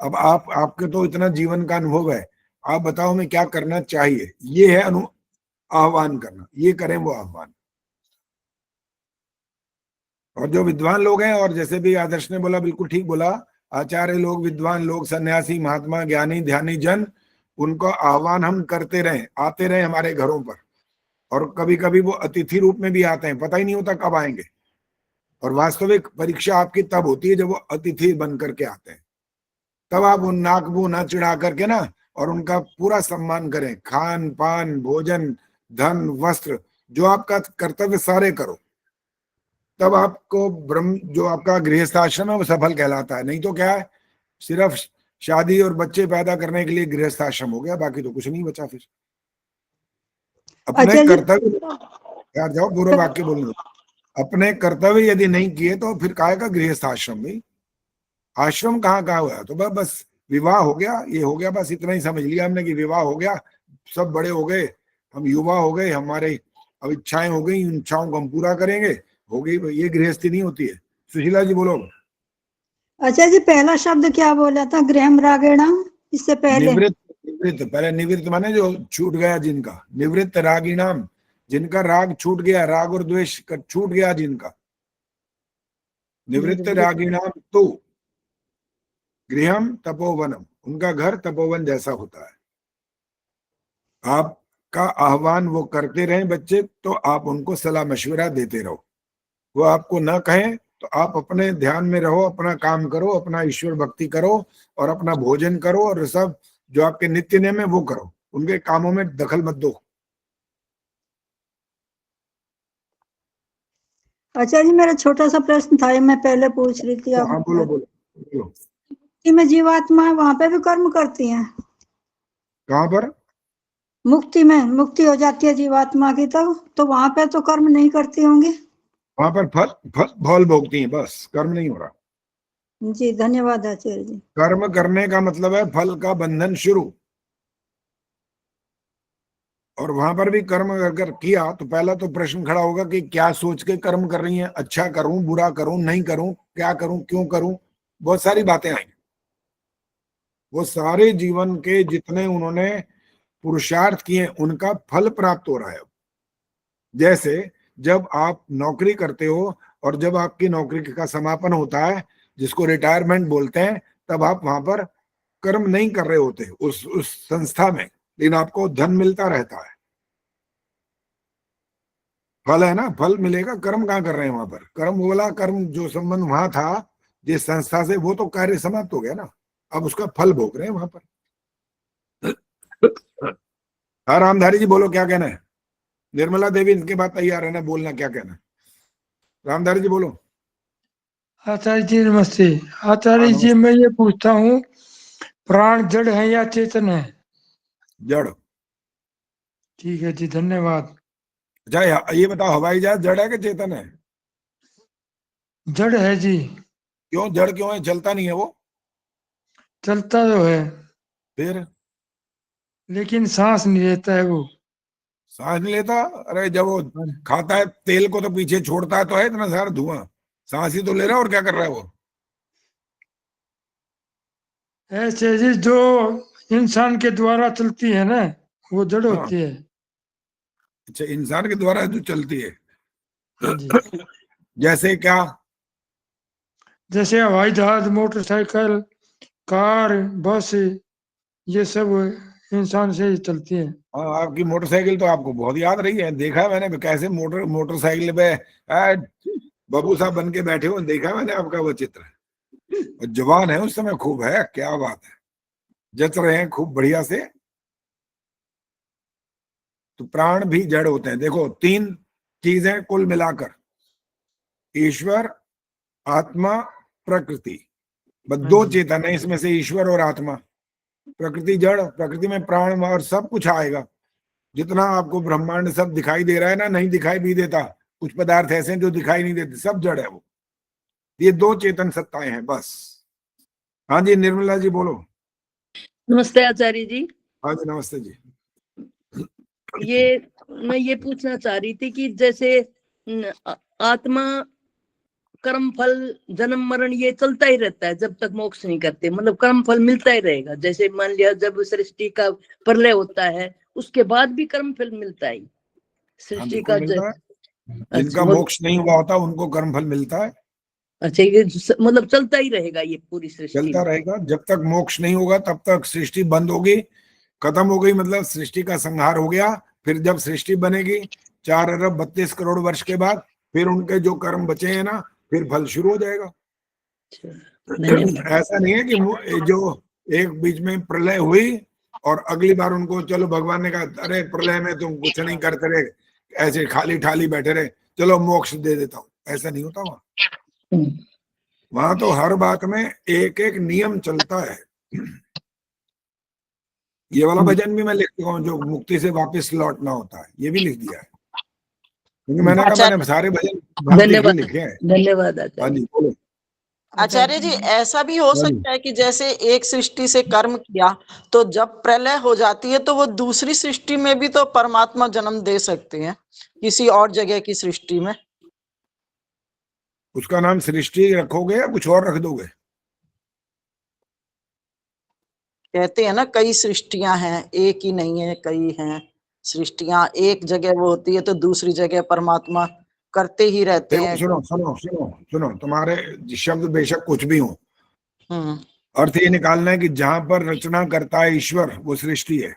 अब आपके तो इतना जीवन का अनुभव है, आप बताओ हमें क्या करना चाहिए। ये है आह्वान करना, ये करें वो आह्वान। और जो विद्वान लोग हैं, और जैसे भी आदर्श ने बोला, बिल्कुल ठीक बोला, आचार्य लोग, विद्वान लोग, सन्यासी, महात्मा, ज्ञानी, ध्यानी जन, उनको आह्वान हम करते रहें, आते रहे हमारे घरों पर। और कभी कभी वो अतिथि रूप में भी आते हैं, पता ही नहीं होता कब आएंगे। और वास्तविक परीक्षा आपकी तब होती है जब वो अतिथि बन करके आते हैं, तब आप उन नाक मुंह ना चिढ़ा करके ना, और उनका पूरा सम्मान करें, खान पान, भोजन, धन, वस्त्र, जो आपका कर्तव्य सारे करो, तब आपको ब्रह्म, जो आपका गृहस्थ आश्रम है वो सफल कहलाता है। नहीं तो क्या है, सिर्फ शादी और बच्चे पैदा करने के लिए गृहस्थ आश्रम हो गया, बाकी तो कुछ नहीं बचा। फिर अपने कर्तव्य, यार जाओ पूरा वाक्य बोलने, अपने कर्तव्य यदि नहीं किए तो फिर काहे का गृहस्थ आश्रम। भाई आश्रम कहाँ हुआ, तो बस विवाह हो गया, ये हो गया, बस इतना ही समझ लिया हमने कि विवाह हो गया, सब बड़े हो गए, हम युवा हो गए, हमारे अब इच्छाएं हो गई, इन इच्छाओं को हम पूरा करेंगे, हो गई। ये गृहस्थी नहीं होती है। सुशीला जी बोलो। अच्छा जी, पहला शब्द क्या बोला था, गृहम रागिणाम, इससे पहले? निवृत्त, निवृत्त, पहले निवृत्त माने जो छूट गया जिनका, निवृत्त रागिणाम, जिनका राग छूट गया, राग और द्वेष छूट गया जिनका, निवृत्त रागिणाम तो गृहम तपोवनम, उनका घर तपोवन जैसा होता है। आपका आह्वान वो करते रहें बच्चे, तो आप उनको सलाह मशवरा देते रहो। वो आपको ना कहें तो आप अपने ध्यान में रहो, अपना काम करो, अपना ईश्वर भक्ति करो, और अपना भोजन करो, और सब जो आपके नित्य नियम है वो करो, उनके कामों में दखल मत दो। अच्छा जी, मेरा छोटा सा प्रश्न था, ये मैं पहले पूछ रही थी। हाँ बोलो बोलो बोलो। मुक्ति में जीवात्मा है, वहां पे भी कर्म करती हैं? कहाँ पर? मुक्ति में, मुक्ति हो जाती है जीवात्मा की तब, तो वहां पे तो कर्म नहीं करती होंगी? वहां पर फल भोगती हैं, बस कर्म नहीं हो रहा। जी धन्यवाद आचार्य जी। कर्म करने का मतलब है फल का बंधन शुरू। और वहां पर भी कर्म अगर किया तो पहला तो प्रश्न खड़ा होगा कि क्या सोच के कर्म कर रही हैं, अच्छा करूं, बुरा करूं, नहीं करूं, क्या करूं, क्यों करूं, बहुत सारी बातें आएंगी। वो सारे जीवन के जितने उन्होंने पुरुषार्थ किए उनका फल प्राप्त हो रहा है। जैसे जब आप नौकरी करते हो और जब आपकी नौकरी का समापन होता है, जिसको रिटायरमेंट बोलते हैं, तब आप वहां पर कर्म नहीं कर रहे होते उस संस्था में, लेकिन आपको धन मिलता रहता है, फल है ना, फल मिलेगा। कर्म कहाँ कर रहे हैं वहां पर? कर्म वाला कर्म जो संबंध वहां था जिस संस्था से, वो तो कार्य समाप्त हो गया ना, अब उसका फल भोग रहे हैं वहां पर। हाँ रामधारी जी बोलो, क्या कहना है? निर्मला देवी इनके बाद तैयार है ना बोलना, क्या कहना है? रामधारी जी बोलो। आचार्य जी नमस्ते। आचार्य जी मैं ये पूछता हूँ, प्राण जड़ है या चेतन है? जड़। ठीक है जी, धन्यवाद। अच्छा ये बताओ, हवाई जहाज जड़ है कि चेतन है? जड़ है जी। क्यों जड़ क्यों है? चलता नहीं है वो? चलता तो है फिर? लेकिन सांस नहीं लेता है वो। सांस नहीं लेता? अरे जब वो खाता है तेल को तो पीछे छोड़ता है तो है इतना सारा धुआं, सांस ही तो ले रहा है, और क्या कर रहा है वो? ऐसे जी जो इंसान के द्वारा चलती है ना, वो जड़ हाँ। होती है। अच्छा, इंसान के द्वारा जो चलती है। हाँ जी। जैसे क्या? जैसे हवाई जहाज, मोटरसाइकिल, कार, बस, ये सब इंसान से ही चलती है। हाँ, आपकी मोटरसाइकिल तो आपको बहुत याद रही है, देखा है मैंने कैसे मोटरसाइकिल पे बबू साहब बन के बैठे हो, देखा है मैंने आपका वो चित्र। और जवान है उस समय खूब, है क्या बात है, जच रहे हैं खूब बढ़िया से। तो प्राण भी जड़ होते हैं। देखो 3 चीजें कुल मिलाकर, ईश्वर, आत्मा, प्रकृति, बस 2 चेतन है इसमें से, ईश्वर और आत्मा। प्रकृति जड़, प्रकृति में प्राण और सब कुछ आएगा। जितना आपको ब्रह्मांड सब दिखाई दे रहा है ना, नहीं दिखाई भी देता, कुछ पदार्थ ऐसे हैं जो दिखाई नहीं देते, सब जड़ है वो। ये 2 चेतन सत्ताएं हैं बस। हाँ जी निर्मला जी बोलो। नमस्ते आचार्य जी। हाँ जी नमस्ते जी। ये मैं ये पूछना चाह रही थी कि जैसे आत्मा, कर्म फल, जन्म मरण ये चलता ही रहता है जब तक मोक्ष नहीं करते, मतलब कर्म फल मिलता ही रहेगा। जैसे मान लिया जब सृष्टि का प्रलय होता है उसके बाद भी कर्म फल मिलता है सृष्टि का। जिनका मोक्ष नहीं हुआ होता उनको कर्म फल मिलता है। अच्छा, ये मतलब चलता ही रहेगा ये पूरी सृष्टि? चलता रहेगा जब तक मोक्ष नहीं होगा, तब तक सृष्टि बंद होगी, खत्म हो गई, मतलब सृष्टि का संहार हो गया। फिर जब सृष्टि बनेगी 4 अरब 32 करोड़ वर्ष के बाद, फिर उनके जो कर्म बचे हैं ना, फिर फल शुरू हो जाएगा। ऐसा नहीं है कि जो एक बीच में प्रलय हुई और अगली बार उनको चलो भगवान ने कहा अरे प्रलय में तुम कुछ नहीं करते रहे, ऐसे खाली ठाली बैठे रहे, चलो मोक्ष दे देता हूँ, ऐसा नहीं होता वहां। वहां तो हर बात में एक एक नियम चलता है। ये वाला भजन भी मैं लिख चुका हूँ, जो मुक्ति से वापस लौटना होता है, ये भी लिख दिया है, क्योंकि मैंने कहा मैंने सारे भजन लिखे हैं। धन्यवाद हाँ जी बोलो। आचार्य जी ऐसा भी हो सकता है कि जैसे एक सृष्टि से कर्म किया तो जब प्रलय हो जाती है तो वो दूसरी सृष्टि में भी तो परमात्मा जन्म दे सकते हैं, किसी और जगह की सृष्टि में। उसका नाम सृष्टि रखोगे या कुछ और रख दोगे? कहते हैं ना कई सृष्टियां हैं, एक ही नहीं है, कई हैं सृष्टियां। एक जगह वो होती है तो दूसरी जगह परमात्मा करते ही रहते हैं। सुनो सुनो सुनो सुनो, तुम्हारे शब्द बेशक कुछ भी हो, अर्थ ये निकालना है कि जहां पर रचना करता है ईश्वर, वो सृष्टि है।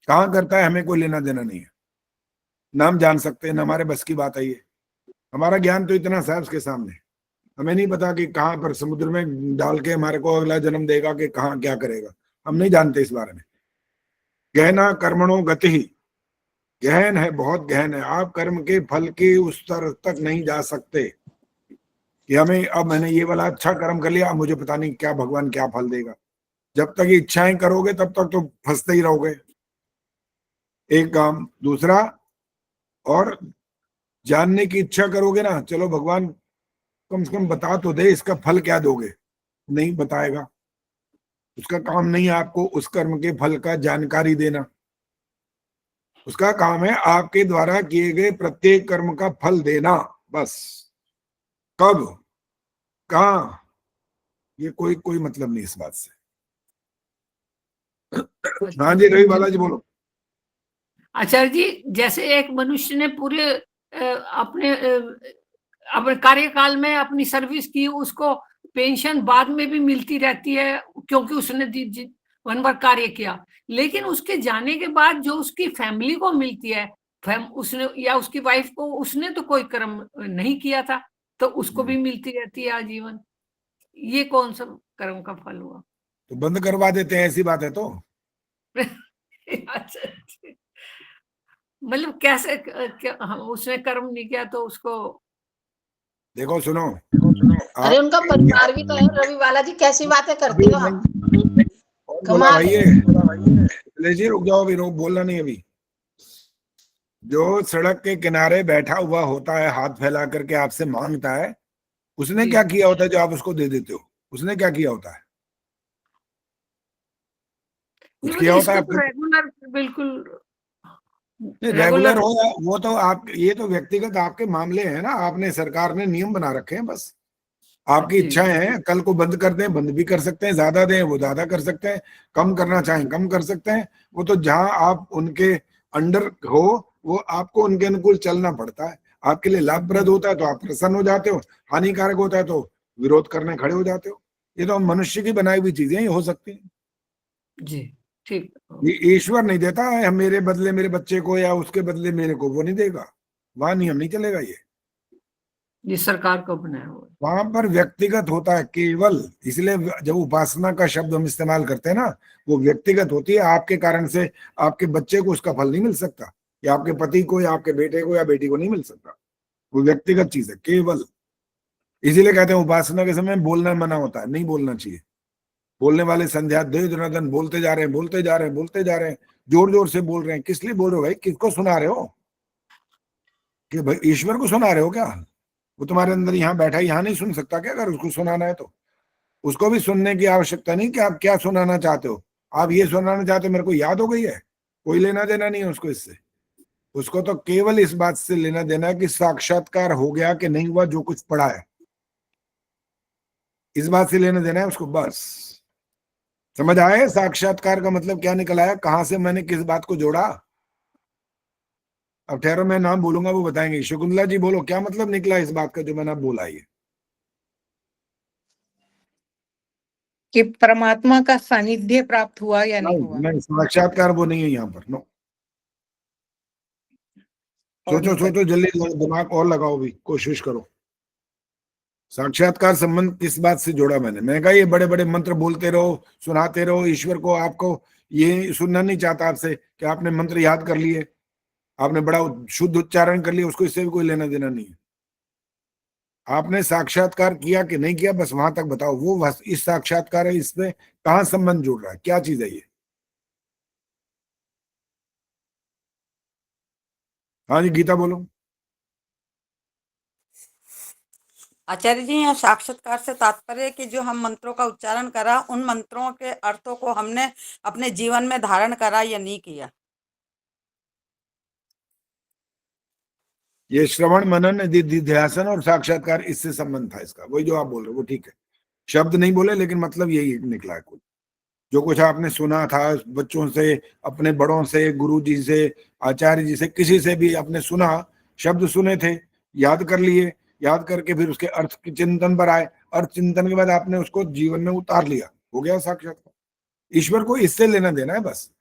कहाँ करता है हमें कोई लेना देना नहीं है, नाम जान सकते हैं, हमारे बस की बात है ये। हमारा ज्ञान तो इतना सा है उसके सामने, हमें नहीं पता कि कहाँ पर समुद्र में डाल के हमारे को अगला जन्म देगा कि कहाँ क्या करेगा, हम नहीं जानते इस बारे में। गहना कर्मणो गति ही, गहन है, बहुत गहन है। आप कर्म के फल के उस स्तर तक नहीं जा सकते कि हमें अब मैंने ये वाला अच्छा कर्म कर लिया, मुझे पता नहीं क्या भगवान क्या फल देगा। जब तक इच्छाएं करोगे तब तक तो फंसते ही रहोगे। एक काम, दूसरा और जानने की इच्छा करोगे ना, चलो भगवान कम से कम बता तो दे इसका फल क्या दोगे, नहीं बताएगा। उसका काम नहीं है आपको उस कर्म के फल का जानकारी देना। उसका काम है आपके द्वारा किए गए प्रत्येक कर्म का फल देना, बस। कब, कहाँ, ये कोई मतलब नहीं इस बात से। हाँ जी रवि बालाजी बोलो। आचार्य जी, जैसे एक मनुष्य ने पूरे अपने कार्यकाल में अपनी सर्विस की, उसको पेंशन बाद में भी मिलती रहती है क्योंकि उसने वन वर्ष कार्य किया, लेकिन उसके जाने के बाद जो उसकी फैमिली को मिलती है, उसने या उसकी वाइफ को, उसने तो कोई कर्म नहीं किया था, तो उसको भी मिलती रहती है आजीवन। ये कौन सा कर्म का फल हुआ? तो बंद करवा देते हैं, ऐसी बात है तो। मतलब कैसे उसने कर्म नहीं किया तो उसको? देखो सुनो, अरे उनका परिवार भी तो है रवि बालाजी, कैसी बातें करते हो आप? कमाल है। जी रुक जाओ, अभी रुक, बोलना नहीं अभी। जो सड़क के किनारे बैठा हुआ होता है, हाथ फैला करके आपसे मांगता है, उसने क्या किया होता है जो आप उसको दे देते हो? उसने क्या किया होता है? कुछ किया होता है? रेगुलर, बिल्कुल रेगुलर हो, वो तो आप, ये तो व्यक्तिगत आपके मामले हैं ना। आपने, सरकार ने नियम बना रखे हैं, बस आपकी इच्छाएं हैं। कल को बंद कर दें, बंद भी कर सकते हैं, ज्यादा दें वो ज्यादा कर सकते हैं, कम करना चाहें कम कर सकते हैं। वो तो जहां आप उनके अंडर हो, वो आपको उनके अनुकूल चलना पड़ता है। आपके लिए लाभप्रद होता है तो आप प्रसन्न हो जाते हो, हानिकारक होता है तो विरोध करने खड़े हो जाते हो। ये तो मनुष्य की बनाई हुई चीजें ही हो सकती है जी। ठीक, ये ईश्वर नहीं देता है मेरे बदले मेरे बच्चे को या उसके बदले मेरे को, वो नहीं देगा। वहां नियम नहीं चलेगा। ये सरकार को बनाया हुआ, वहां पर व्यक्तिगत होता है केवल। इसलिए जब उपासना का शब्द हम इस्तेमाल करते हैं ना, वो व्यक्तिगत होती है। आपके कारण से आपके बच्चे को उसका फल नहीं मिल सकता, या आपके पति को या आपके बेटे को या बेटी को नहीं मिल सकता। वो व्यक्तिगत चीज है केवल। इसीलिए कहते हैं उपासना के समय बोलना मना होता है, नहीं बोलना चाहिए। बोलने वाले संध्या दे दनादन बोलते जा रहे हैं, बोलते जा रहे हैं, बोलते जा रहे हैं, जोर जोर से बोल रहे हैं। किस लिए बोल रहे हो भाई? किसको सुना रहे हो? कि भाई ईश्वर को सुना रहे हो क्या? वो तुम्हारे अंदर यहाँ बैठा है, यहाँ नहीं सुन सकता क्या? अगर उसको सुनाना है तो उसको भी सुनने की आवश्यकता नहीं कि आप क्या सुनाना चाहते हो। आप ये सुनाना चाहते हो, मेरे को याद हो गई है, कोई लेना देना नहीं है उसको इससे। उसको तो केवल इस बात से लेना देना है कि साक्षात्कार हो गया कि नहीं हुआ, जो कुछ पढ़ा है, इस बात से लेना देना है उसको, बस। समझ आए साक्षात्कार का मतलब क्या निकल आया? कहां से मैंने किस बात को जोड़ा? अब ठहरो, मैं नाम बोलूंगा वो बताएंगे। शकुंतला जी बोलो, क्या मतलब निकला इस बात का जो मैंने बोला? ये कि परमात्मा का सानिध्य प्राप्त हुआ या नहीं हुआ? नहीं, साक्षात्कार वो नहीं है यहाँ पर। नो, सोचो जल्दी, दिमाग और लगाओ, भी कोशिश करो। साक्षात्कार संबंध किस बात से जोड़ा मैंने कहा ये बड़े बड़े मंत्र बोलते रहो, सुनाते रहो ईश्वर को। आपको ये सुनना नहीं चाहता आपसे कि आपने मंत्र याद कर लिए, आपने बड़ा शुद्ध उच्चारण कर लिया, उसको इससे भी कोई लेना देना नहीं है। आपने साक्षात्कार किया कि नहीं किया, बस वहां तक बताओ। वो इस साक्षात्कार है, इसमें कहाँ संबंध जुड़ रहा है, क्या चीज है ये? हाँ जी गीता बोलो। आचार्य जी, यहाँ साक्षात्कार से तात्पर्य कि जो हम मंत्रों का उच्चारण करा, उन मंत्रों के अर्थों को हमने अपने जीवन में धारण करा या नहीं किया। ये श्रवण मनन निधिध्यासन और साक्षात्कार, इससे संबंध था इसका। वही जो आप बोल रहे हो वो ठीक है, शब्द नहीं बोले लेकिन मतलब यही निकला है। कुछ जो कुछ आपने सुना था बच्चों से, अपने बड़ों से, गुरु जी से, आचार्य जी से, किसी से भी आपने सुना, शब्द सुने थे, याद कर लिए, याद करके फिर उसके अर्थ की चिंतन पर आए, अर्थ चिंतन के बाद आपने उसको जीवन में उतार लिया, हो गया साक्षात्कार। ईश्वर को इससे लेना देना है बस।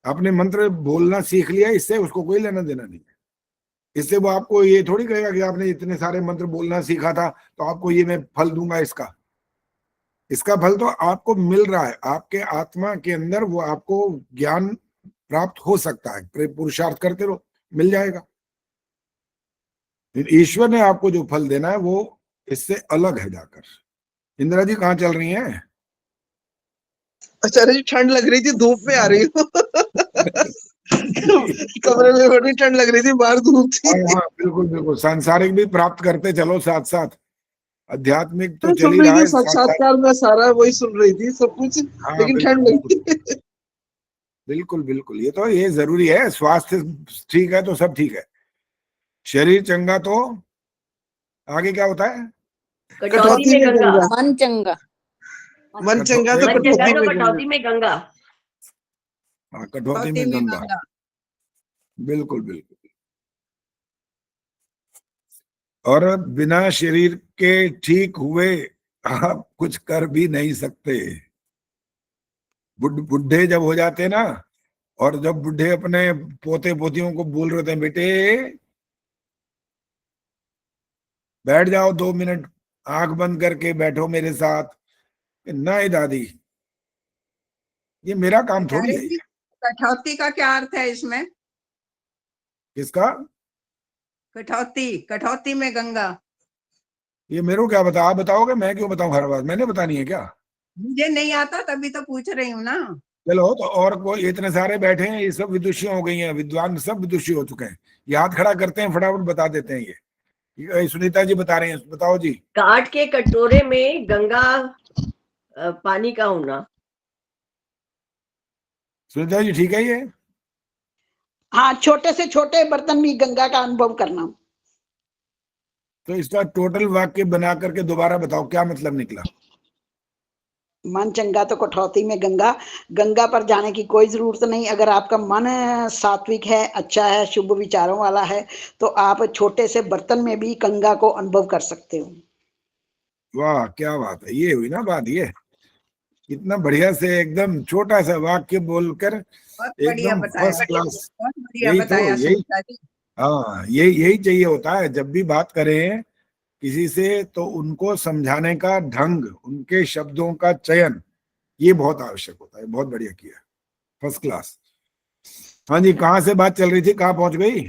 आपने मंत्र बोलना सीख लिया, इससे उसको कोई लेना देना नहीं है। इससे वो आपको ये थोड़ी कहेगा कि आपने इतने सारे मंत्र बोलना सीखा था तो आपको ये मैं फल दूंगा। इसका फल तो आपको मिल रहा है, आपके आत्मा के अंदर वो आपको ज्ञान प्राप्त हो सकता है। पुरुषार्थ करते रहो, मिल जाएगा। ईश्वर ने आपको जो फल देना है वो इससे अलग है जाकर। इंदिरा जी कहाँ चल रही हैं? आचार्य जी ठंड लग रही थी, धूप में आ रही हूँ। कमरे में बड़ी ठंड लग रही थी, बाहर धूप थी। हाँ बिल्कुल बिल्कुल, सांसारिक भी प्राप्त करते चलो साथ साथ। आध्यात्मिक तो मैं चल ही सुन रही रहा थी है, साक्षात्कार में, सारा वही सुन रही थी सब कुछ, हाँ लेकिन ठंड बिल्कुल लगी। बिल्कुल बिल्कुल, ये जरूरी है। स्वास्थ्य ठीक है तो सब ठीक है, शरीर चंगा तो आगे क्या होता है? कटौती में गंगा। मन चंगा। मन चंगा तो मन चंगा कटौती तो में गंगा। कटौती में गंगा। हाँ, कटौती में गंगा, बिल्कुल बिल्कुल। और बिना शरीर के ठीक हुए आप कुछ कर भी नहीं सकते। बुढ़े जब हो जाते ना, और जब बुढ़े अपने पोते पोतियों को बोल रहे थे, बेटे बैठ जाओ 2 मिनट, आंख बंद करके बैठो मेरे साथ, नहीं दादी ये मेरा काम थोड़ी है। कटौती का क्या अर्थ है इसमें? किसका? कटौती, कटौती में गंगा। ये मेरे को क्या बता, आप बताओगे? मैं क्यों बताऊं? हर बात मैंने बतानी है क्या? मुझे नहीं आता तभी तो पूछ रही हूँ ना। चलो, तो और कोई, इतने सारे बैठे हैं, ये सब विदुषी हो गई हैं, विद्वान सब विदुषी हो चुके हैं, ये हाथ खड़ा करते हैं फटाफट बता देते हैं। ये सुनीता जी बता रही हैं, बताओ जी। काठ के कटोरे में गंगा पानी का होना। सुनीता जी ठीक है ये? हाँ, छोटे से छोटे बर्तन भी गंगा का अनुभव करना। तो इसका टोटल वाक्य बना करके दोबारा बताओ, क्या मतलब निकला? मन चंगा तो कटौती में गंगा। गंगा पर जाने की कोई जरूरत नहीं। अगर आपका मन सात्विक है, अच्छा है, शुभ विचारों वाला है, तो आप छोटे से बर्तन में भी गंगा को अनुभव कर सकते हो। वाह क्या बात है, ये हुई ना बात। ये इतना बढ़िया से एकदम छोटा सा वाक्य बोलकर एकदम फर्स्ट क्लास। यही तो, यही, हाँ यही चाहिए होता है जब भी बात करें किसी से, तो उनको समझाने का ढंग, उनके शब्दों का चयन, ये बहुत आवश्यक होता है। बहुत बढ़िया किया, फर्स्ट क्लास। हाँ जी, कहाँ से बात चल रही थी, कहाँ पहुंच गई?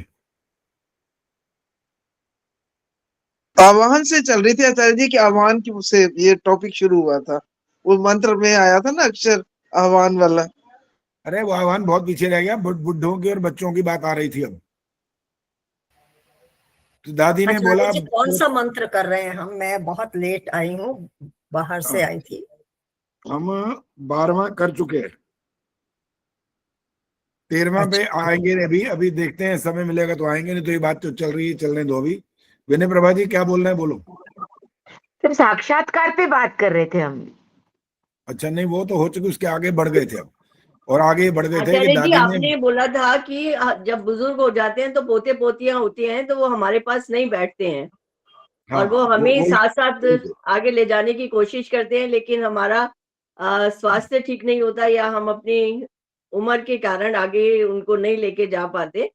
आह्वान से चल रही थी आचार्य जी, कि आह्वान की से ये टॉपिक शुरू हुआ था। वो मंत्र में आया था ना अक्षर, आह्वान वाला। अरे वो आह्वान बहुत पीछे रह गया, बुढ़ों की और बच्चों की बात आ रही थी अब। तो दादी ने बोला जी कौन सा मंत्र कर रहे हैं हम? मैं बहुत लेट आई हूँ, बाहर से आई थी। हम 12वां कर चुके हैं, 13वां पे आएंगे। अभी देखते हैं, समय मिलेगा तो आएंगे, नहीं तो ये बात तो चल रही है, चलने दो अभी। विनय प्रभा जी क्या बोल रहे हैं, बोलो। सिर्फ साक्षात्कार पे बात कर रहे थे हम। अच्छा, नहीं वो तो हो चुकी, उसके आगे बढ़ गए थे अब, और आगे बढ़ गए थे कि आचार्य जी, दादी आपने ने, बोला था कि जब बुजुर्ग हो जाते हैं तो पोते पोतियां होती हैं तो वो हमारे पास नहीं बैठते हैं, हाँ, और वो हमें वो साथ साथ आगे ले जाने की कोशिश करते हैं, लेकिन हमारा स्वास्थ्य ठीक नहीं होता या हम अपनी उम्र के कारण आगे उनको नहीं लेके जा पाते।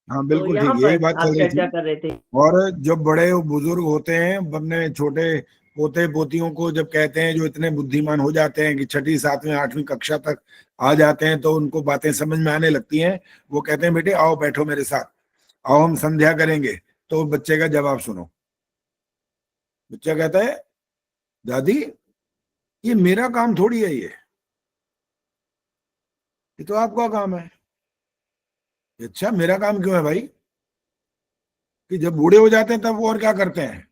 हाँ तो बिल्कुल ठीक, यहाँ यही पर बात आप चल रही चर्चा थी। कर रहे थे। और जब बड़े बुजुर्ग होते हैं, अपने छोटे पोते पोतियों को जब कहते हैं, जो इतने बुद्धिमान हो जाते हैं कि 6ठी 7वीं 8वीं कक्षा तक आ जाते हैं, तो उनको बातें समझ में आने लगती हैं, वो कहते हैं बेटे आओ बैठो मेरे साथ, आओ हम संध्या करेंगे। तो बच्चे का जवाब सुनो, बच्चा कहता है दादी ये मेरा काम थोड़ी है, ये तो आपका काम है। अच्छा मेरा काम क्यों है भाई? कि जब बूढ़े हो जाते हैं तब वो और क्या करते हैं?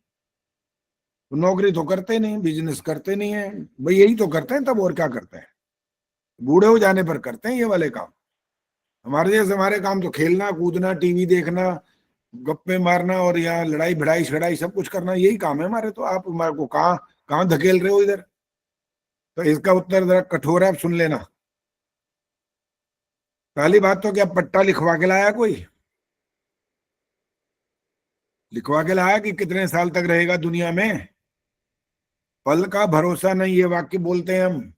नौकरी तो करते नहीं, बिजनेस करते नहीं है भाई, यही तो करते हैं, तब और क्या करते हैं? बूढ़े हो जाने पर करते हैं ये वाले काम। हमारे जैसे हमारे काम तो खेलना कूदना, टीवी देखना, गप्पे मारना, और यहाँ लड़ाई भिड़ाई छड़ाई सब कुछ करना, यही काम है हमारे। तो आप हमारे को कहाँ कहाँ धकेल रहे हो इधर? तो इसका उत्तर जरा कठोर है, आप सुन लेना। पहली बात तो क्या पट्टा लिखवा के लाया? कोई लिखवा के लाया कि कितने साल तक रहेगा दुनिया में? पल का भरोसा नहीं, ये वाक्य बोलते हैं हम,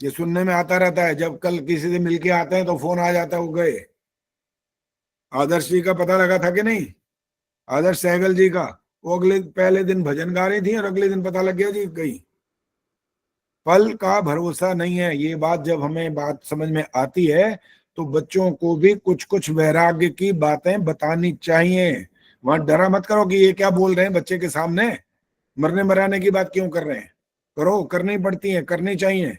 ये सुनने में आता रहता है। जब कल किसी से मिलके आते हैं तो फोन आ जाता है वो गए। आदर्श जी का पता लगा था कि नहीं? आदर्श सहगल जी का, वो पहले दिन भजन गा रही थी और अगले दिन पता लग गया जी गई। पल का भरोसा नहीं है। ये बात जब हमें बात समझ में आती है तो बच्चों को भी कुछ कुछ वैराग्य की बातें बतानी चाहिए। वहां डरा मत करो कि ये क्या बोल रहे हैं बच्चे के सामने, मरने मराने की बात क्यों कर रहे हैं? करो, करनी पड़ती है, करनी चाहिए।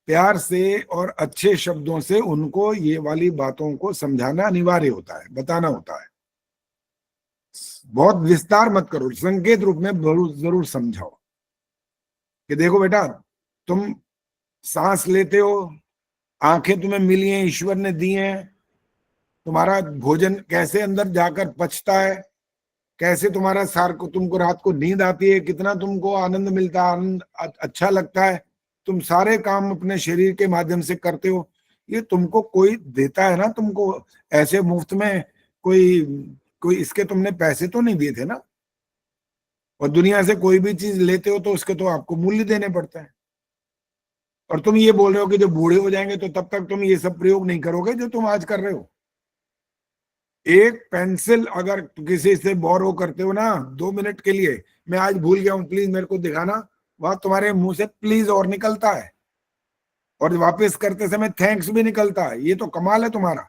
प्यार से और अच्छे शब्दों से उनको ये वाली बातों को समझाना अनिवार्य होता है, बताना होता है। बहुत विस्तार मत करो, संकेत रूप में जरूर समझाओ कि देखो बेटा, तुम सांस लेते हो, आंखें तुम्हें मिली हैं, ईश्वर ने दी हैं, तुम्हारा भोजन कैसे अंदर जाकर पचता है, कैसे तुम्हारा सार को तुमको रात को नींद आती है, कितना तुमको आनंद मिलता है, आनंद अच्छा लगता है, तुम सारे काम अपने शरीर के माध्यम से करते हो, ये तुमको कोई देता है ना, तुमको ऐसे मुफ्त में कोई इसके तुमने पैसे तो नहीं दिए थे ना। और दुनिया से कोई भी चीज लेते हो तो उसके तो आपको मूल्य देने पड़ता है। और तुम ये बोल रहे हो कि जब बूढ़े हो जाएंगे तो तब तक तुम ये सब प्रयोग नहीं करोगे जो तुम आज कर रहे हो। एक पेंसिल अगर किसी से बोरो करते हो ना 2 मिनट के लिए, मैं आज भूल गया हूं प्लीज मेरे को दिखाना, वहां तुम्हारे मुंह से प्लीज और निकलता है, और वापस करते समय थैंक्स भी निकलता है। ये तो कमाल है तुम्हारा।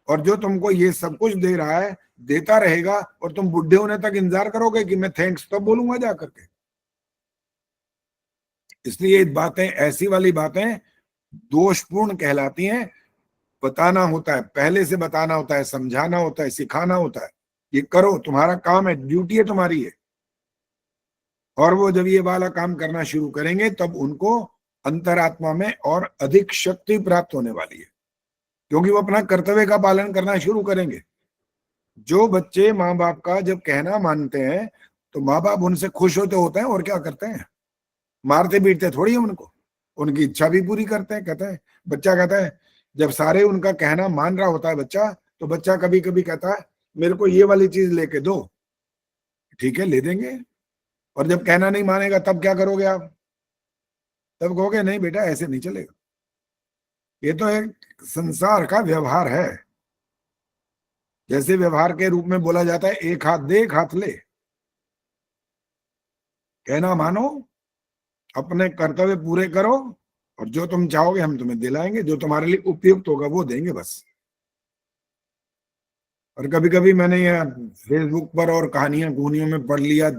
और जो तुमको ये सब कुछ दे रहा है, देता रहेगा, और तुम बुढ़े होने तक इंतजार करोगे कि मैं थैंक्स तब बोलूंगा जा करके। इसलिए बातें, ऐसी वाली बातें दोषपूर्ण कहलाती हैं। बताना होता है, पहले से बताना होता है, समझाना होता है, सिखाना होता है, ये करो, तुम्हारा काम है, ड्यूटी है तुम्हारी है। और वो जब ये वाला काम करना शुरू करेंगे तब उनको अंतरात्मा में और अधिक शक्ति प्राप्त होने वाली है, क्योंकि वो अपना कर्तव्य का पालन करना शुरू करेंगे। जो बच्चे माँ बाप का जब कहना मानते हैं तो माँ बाप उनसे खुश होते हैं, और क्या करते हैं, मारते पीटते थोड़ी है उनको, उनकी इच्छा भी पूरी करते हैं। कहते हैं, बच्चा कहता है, जब सारे उनका कहना मान रहा होता है बच्चा, तो बच्चा कभी कभी कहता है मेरे को ये वाली चीज लेके दो, ठीक है ले देंगे। और जब कहना नहीं मानेगा तब क्या करोगे आप? तब कहोगे नहीं बेटा ऐसे नहीं चलेगा। ये तो एक संसार का व्यवहार है। जैसे व्यवहार के रूप में बोला जाता है, एक हाथ दे एक हाथ ले। कहना मानो, अपने कर्तव्य पूरे करो, और जो तुम चाहोगे हम तुम्हें दिलाएंगे, जो तुम्हारे लिए उपयुक्त होगा वो देंगे बस। और कभी कभी मैंने ये फेसबुक पर और कहानियां में पढ़ लिया,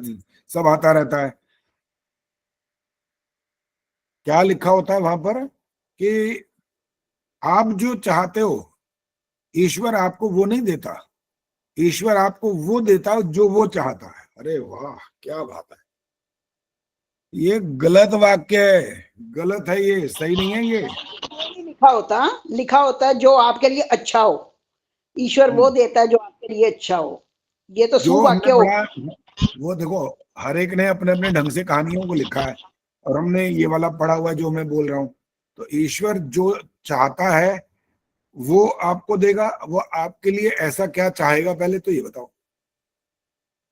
सब आता रहता है। क्या लिखा होता है वहां पर कि आप जो चाहते हो ईश्वर आपको वो नहीं देता, ईश्वर आपको वो देता है जो वो चाहता है। अरे वाह क्या बात है! ये गलत वाक्य है, गलत है, ये सही नहीं है। ये लिखा होता है जो आपके लिए अच्छा हो, ईश्वर वो देता है जो आपके लिए अच्छा हो। ये तो सुवाक्य हो। वो देखो, हर एक ने अपने अपने ढंग से कहानियों को लिखा है, और हमने ये वाला पढ़ा हुआ है जो मैं बोल रहा हूँ। तो ईश्वर जो चाहता है वो आपको देगा। वो आपके लिए ऐसा क्या चाहेगा पहले तो ये बताओ।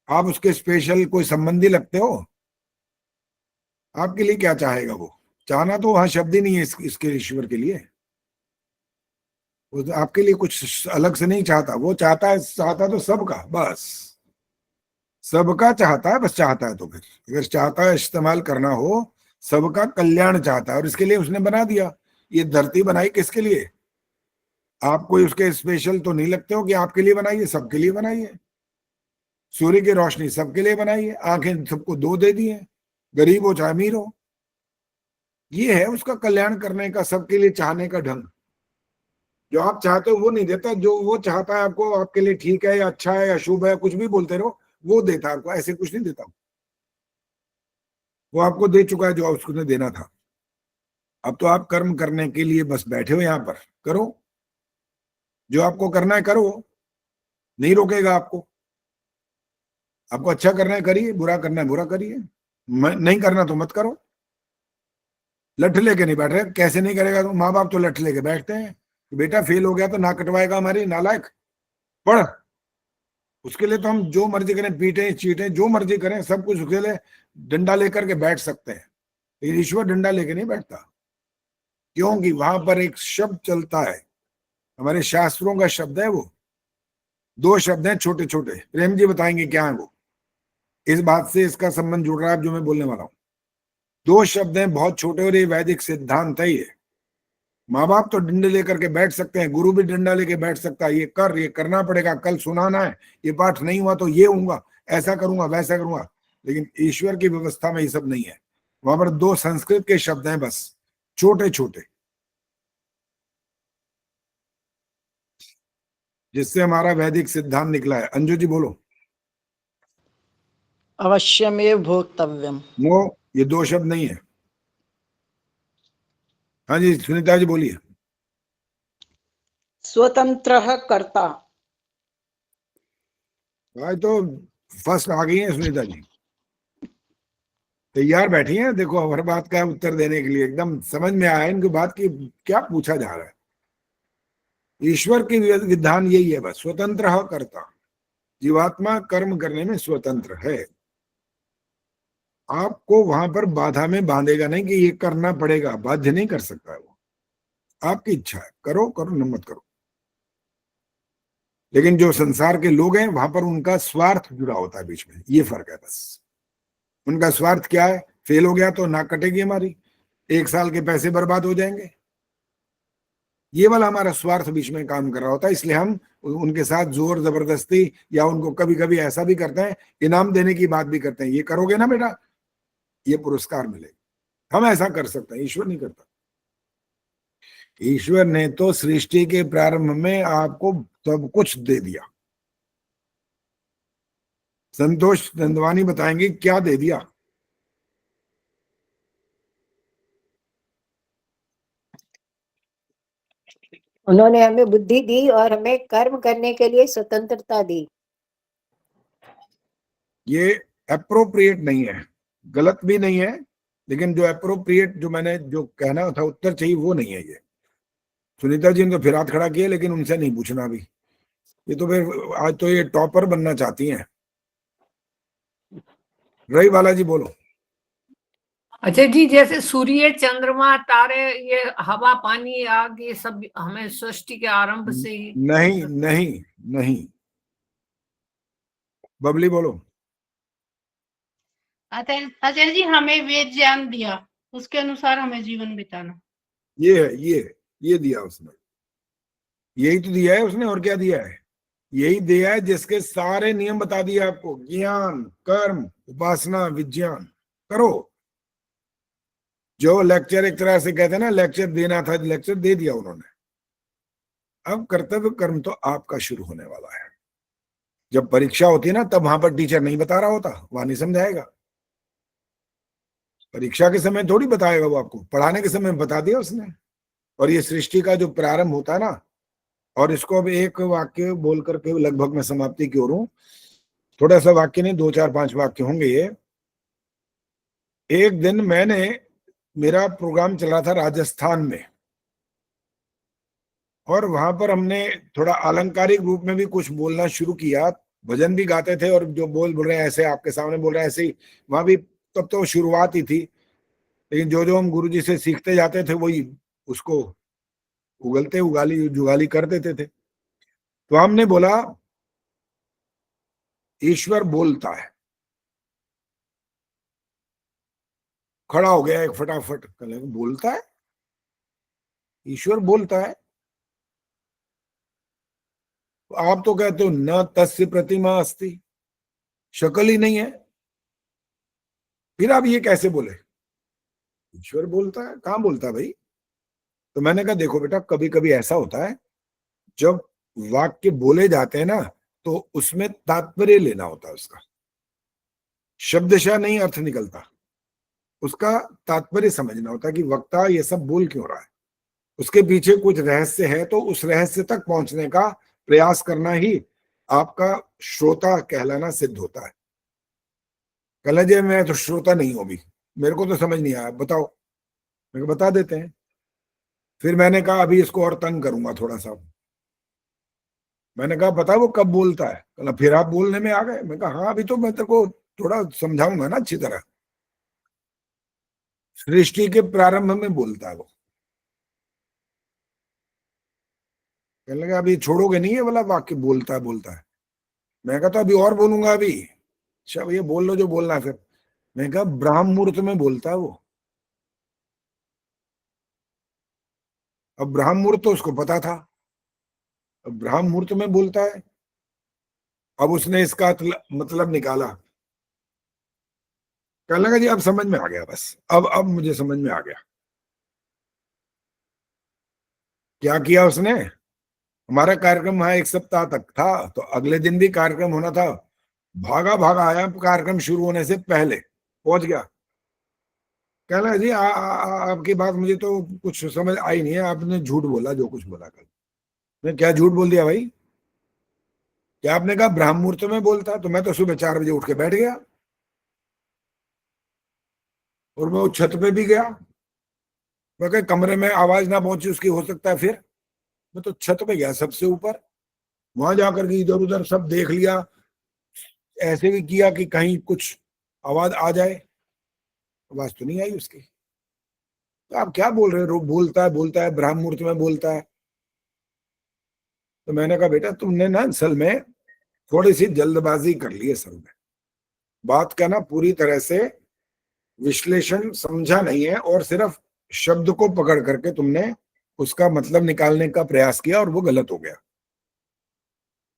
आप उसके स्पेशल कोई संबंधी लगते हो? आपके लिए क्या चाहेगा वो? चाहना तो वहां शब्द ही नहीं है इसके ईश्वर के लिए। वो तो आपके लिए कुछ अलग से नहीं चाहता, वो चाहता तो सबका, बस सबका चाहता है, बस चाहता है। तो फिर अगर चाहता है इस्तेमाल करना हो, सबका कल्याण चाहता है, और इसके लिए उसने बना दिया। ये धरती बनाई किसके लिए? आप कोई उसके स्पेशल तो नहीं लगते हो कि आपके लिए बनाई है, सबके लिए बनाई है। सूर्य की रोशनी सबके लिए बनाई है, आंखें सबको 2 दे दी है, गरीब हो चाहे अमीर हो। ये है उसका कल्याण करने का, सबके लिए चाहने का ढंग। जो आप चाहते हो वो नहीं देता, जो वो चाहता है आपको, आपके लिए ठीक है या अच्छा है या शुभ है, कुछ भी बोलते रहो, वो देता है आपको। ऐसे कुछ नहीं देता, वो आपको दे चुका है जो उसने देना था। अब तो आप कर्म करने के लिए बस बैठे हो, यहाँ पर करो जो आपको करना है, करो, नहीं रोकेगा आपको। आपको अच्छा करना है करिए, बुरा करना है बुरा करिए, नहीं करना तो मत करो। लठ लेके नहीं बैठ रहे। कैसे नहीं करेगा? तो माँ बाप तो लठ लेके बैठते हैं, बेटा फेल हो गया तो ना कटवाएगा हमारी, नालायक, पढ़। उसके लिए तो हम जो मर्जी करें, पीटें चीटें जो मर्जी करें, सब कुछ उसके लिए डंडा लेकर के बैठ सकते हैं। लेकिन ईश्वर डंडा लेके नहीं बैठता, क्योंकि वहां पर एक शब्द चलता है, हमारे शास्त्रों का शब्द है वो। 2 शब्द हैं छोटे छोटे, प्रेम जी बताएंगे क्या है वो। इस बात से इसका संबंध जुड़ रहा है जो मैं बोलने वाला हूँ। 2 शब्द हैं बहुत छोटे, और ये वैदिक सिद्धांत है। ये माँ बाप तो डंडे लेकर के बैठ सकते हैं, गुरु भी डंडा लेके बैठ सकता है, ये करना पड़ेगा, कल सुनाना है, ये पाठ नहीं हुआ तो ये होऊंगा, ऐसा करूंगा वैसा करूंगा। लेकिन ईश्वर की व्यवस्था में ये सब नहीं है। वहां पर 2 संस्कृत के शब्द हैं बस, छोटे छोटे, जिससे हमारा वैदिक सिद्धांत निकला है। अंजू जी बोलो। अवश्यमेव भोक्तव्यम। नो, ये दो शब्द नहीं है। हाँ जी सुनीता जी बोलिए। स्वतंत्रः कर्ता। आज तो फर्स्ट आ गई है सुनीता जी, तैयार बैठी हैं, देखो हर बात का उत्तर देने के लिए। एकदम समझ में आया इनकी बात की क्या पूछा जा रहा है। ईश्वर की विधान यही है बस, स्वतंत्र कर्ता। जीवात्मा कर्म करने में स्वतंत्र है, आपको वहां पर बाधा में बांधेगा नहीं कि ये करना पड़ेगा, बाध्य नहीं कर सकता है वो। आपकी इच्छा है, करो करो न मत करो। लेकिन जो संसार के लोग हैं वहां पर उनका स्वार्थ जुड़ा होता है बीच में, ये फर्क है बस। उनका स्वार्थ क्या है, फेल हो गया तो नाक कटेगी हमारी, 1 साल के पैसे बर्बाद हो जाएंगे, ये वाला हमारा स्वार्थ बीच में काम कर रहा होता है। इसलिए हम उनके साथ जोर जबरदस्ती या उनको कभी कभी ऐसा भी करते हैं, इनाम देने की बात भी करते हैं, ये करोगे ना बेटा ये पुरस्कार मिलेगा। हम ऐसा कर सकते हैं, ईश्वर नहीं करता। ईश्वर ने तो सृष्टि के प्रारंभ में आपको सब कुछ दे दिया। संतोष नंदवानी बताएंगे क्या दे दिया। उन्होंने हमें बुद्धि दी और हमें कर्म करने के लिए स्वतंत्रता दी। ये अप्रोप्रिएट नहीं है, गलत भी नहीं है, लेकिन जो अप्रोप्रिएट, जो मैंने जो कहना था उत्तर चाहिए वो नहीं है ये। सुनीता जी ने तो फिर हाथ खड़ा किया, लेकिन उनसे नहीं पूछना अभी। ये तो फिर आज तो ये टॉपर बनना चाहती हैं। रही वाला जी बोलो। अच्छा जी, जैसे सूर्य चंद्रमा तारे, ये हवा पानी आग, ये सब हमें सृष्टि के आरंभ से ही। नहीं नहीं नहीं, बबली बोलो। आचार्य जी हमें वेद ज्ञान दिया, उसके अनुसार हमें जीवन बिताना। ये है, ये दिया उसने, यही तो दिया है उसने, और क्या दिया है? यही दिया है जिसके सारे नियम बता दिए आपको, ज्ञान कर्म उपासना विज्ञान करो। जो लेक्चर एक तरह से कहते हैं ना, लेक्चर देना था, लेक्चर दे दिया उन्होंने। अब कर्तव्य कर्म तो आपका शुरू होने वाला है। जब परीक्षा होती है ना, तब वहां पर टीचर नहीं बता रहा होता, वहां नहीं समझाएगा। परीक्षा के समय थोड़ी बताएगा वो आपको, पढ़ाने के समय बता दिया उसने। और ये सृष्टि का जो प्रारंभ होता है ना, और इसको अब एक वाक्य बोल करके लगभग मैं समाप्ति की ओर हूं। थोड़ा सा वाक्य नहीं, 2 4 5 वाक्य होंगे ये। एक दिन मेरा प्रोग्राम चल रहा था राजस्थान में, और वहां पर हमने थोड़ा अलंकारिक रूप में भी कुछ बोलना शुरू किया। भजन भी गाते थे, और जो बोल रहे हैं ऐसे आपके सामने बोल रहे हैं ऐसे ही वहां भी। तब तो शुरुआत ही थी, लेकिन जो हम गुरुजी से सीखते जाते थे वही उसको उगलते उगाली जुगाली कर देते थे। तो हमने बोला ईश्वर बोलता है। खड़ा हो गया एक फटाफट, बोलता है, ईश्वर बोलता है। आप तो कहते हो न तस्य प्रतिमा अस्ति, शक्ल ही नहीं है, फिर आप ये कैसे बोले ईश्वर बोलता है? कहां बोलता है भाई? तो मैंने कहा देखो बेटा, कभी कभी ऐसा होता है जब वाक्य बोले जाते हैं ना, तो उसमें तात्पर्य लेना होता है उसका, शब्दशः नहीं अर्थ निकलता, उसका तात्पर्य समझना होता है कि वक्ता ये सब बोल क्यों रहा है, उसके पीछे कुछ रहस्य है। तो उस रहस्य तक पहुंचने का प्रयास करना ही आपका श्रोता कहलाना सिद्ध होता है। कहला जी मैं तो श्रोता नहीं हूं, अभी मेरे को तो समझ नहीं आया, बताओ। मैं बता देते हैं। फिर मैंने कहा अभी इसको और तंग करूंगा थोड़ा सा। मैंने कहा पता वो कब बोलता है? कहला फिर आप बोलने में आ गए। मैं कहा हाँ, अभी तो मैं तेरे को थोड़ा समझाऊंगा ना अच्छी तरह। सृष्टि के प्रारंभ में बोलता है वो। कहने लगा अभी छोड़ोगे नहीं है वाला वाक्य, बोलता है बोलता है। मैं कहा तो अभी और बोलूंगा अभी। अच्छा ये बोल लो जो बोलना है। फिर मैं कहा ब्राह्म मुहूर्त में बोलता है वो। अब ब्राह्म मुहूर्त तो उसको पता था, अब ब्राह्म मुहूर्त में बोलता है। अब उसने इसका मतलब निकाला। कहने लगा जी अब समझ में आ गया, बस अब मुझे समझ में आ गया। क्या किया उसने? हमारा कार्यक्रम वहां 1 सप्ताह तक था, तो अगले दिन भी कार्यक्रम होना था। भागा भागा आया कार्यक्रम शुरू होने से पहले पहुंच गया। कहना जी आपकी बात मुझे तो कुछ समझ आई नहीं है, आपने झूठ बोला जो कुछ बोला कल। मैं क्या झूठ बोल दिया भाई? क्या आपने कहा ब्राह्म मुहूर्त में बोलता? तो मैं तो सुबह 4 बजे उठ के बैठ गया और मैं उस छत पे भी गया। मैं कहा कमरे में आवाज ना पहुंची उसकी, हो सकता है फिर मैं तो छत पे गया सबसे ऊपर, वहां जाकर के इधर उधर सब देख लिया, ऐसे भी किया कि कहीं कुछ आवाज आ जाए, आवाज तो नहीं आई उसकी। तो आप क्या बोल रहे हो? बोलता है ब्राह्म मुहूर्त में बोलता है। तो मैंने कहा बेटा तुमने ना असल में थोड़ी सी जल्दबाजी कर ली असल में, बात का ना पूरी तरह से विश्लेषण समझा नहीं है और सिर्फ शब्द को पकड़ करके तुमने उसका मतलब निकालने का प्रयास किया और वो गलत हो गया।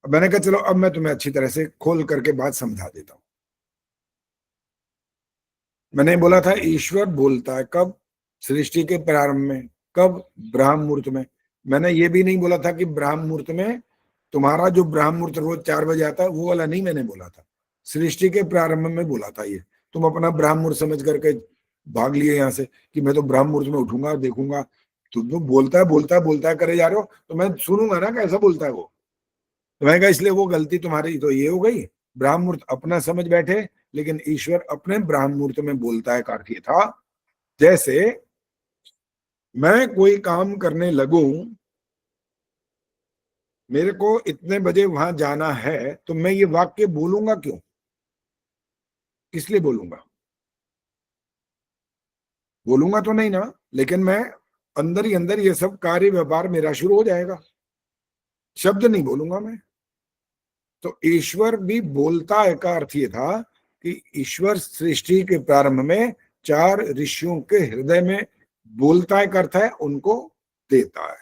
अब मैंने कहा चलो अब मैं तुम्हें अच्छी तरह से खोल करके बात समझा देता हूं। मैंने बोला था ईश्वर बोलता है कब? सृष्टि के प्रारंभ में। कब? ब्राह्म मुहूर्त में। मैंने ये भी नहीं बोला था कि ब्राह्म मुहूर्त में तुम्हारा जो ब्राह्म मुहूर्त रोज 4 बजे आता है वो वाला नहीं मैंने बोला था, सृष्टि के प्रारंभ में बोला था। ये तुम अपना ब्राह्म मुहूर्त समझ करके भाग लिए यहाँ से कि मैं तो ब्राह्म मुहूर्त में उठूंगा देखूंगा। तुम तो बोलता है करे जा रहे हो, तो मैं सुनूंगा ना कैसा बोलता है वो। तो मैंने कहा इसलिए वो गलती तुम्हारी तो ये हो गई, ब्राह्म मुहूर्त अपना समझ बैठे लेकिन ईश्वर अपने ब्राह्म मुहूर्त में बोलता है। का अर्थ ये था जैसे मैं कोई काम करने लगूं, मेरे को इतने बजे वहां जाना है, तो मैं ये वाक्य बोलूंगा क्यों? किस लिए बोलूंगा? बोलूंगा तो नहीं ना, लेकिन मैं अंदर ही अंदर ये सब कार्य व्यवहार मेरा शुरू हो जाएगा, शब्द नहीं बोलूंगा मैं। तो ईश्वर भी बोलता है का अर्थ ये था कि ईश्वर सृष्टि के प्रारंभ में 4 ऋषियों के हृदय में बोलता है, अर्थ है उनको देता है,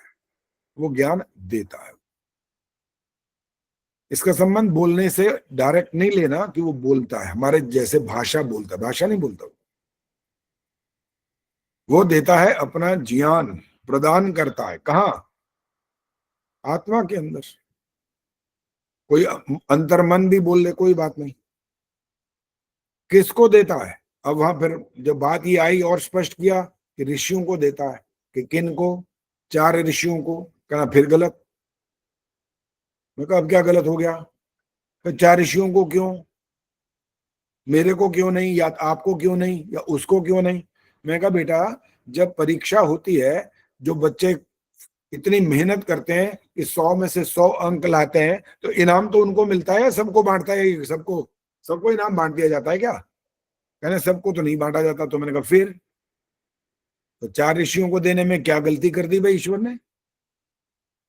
वो ज्ञान देता है। इसका संबंध बोलने से डायरेक्ट नहीं लेना कि वो बोलता है हमारे जैसे भाषा बोलता है, भाषा नहीं बोलता वो देता है अपना ज्ञान प्रदान करता है। कहाँ? आत्मा के अंदर। कोई अंतर्मन भी बोल ले कोई बात नहीं, किसको देता है? अब वहां फिर जब बात ये आई और स्पष्ट किया कि ऋषियों को देता है, कि किन को? 4 ऋषियों को। कहना फिर गलत। मैं कहा अब क्या गलत हो गया? तो 4 ऋषियों को क्यों? मेरे को क्यों नहीं, या आपको क्यों नहीं, या उसको क्यों नहीं? मैं कहा बेटा जब परीक्षा होती है, जो बच्चे इतनी मेहनत करते हैं कि 100 में से 100 अंक लाते हैं, तो इनाम तो उनको मिलता है या सबको बांटता है? सबको इनाम बांट दिया जाता है क्या? कहने सबको तो नहीं बांटा जाता। तो मैंने कहा फिर तो 4 ऋषियों को देने में क्या गलती कर दी भाई ईश्वर ने?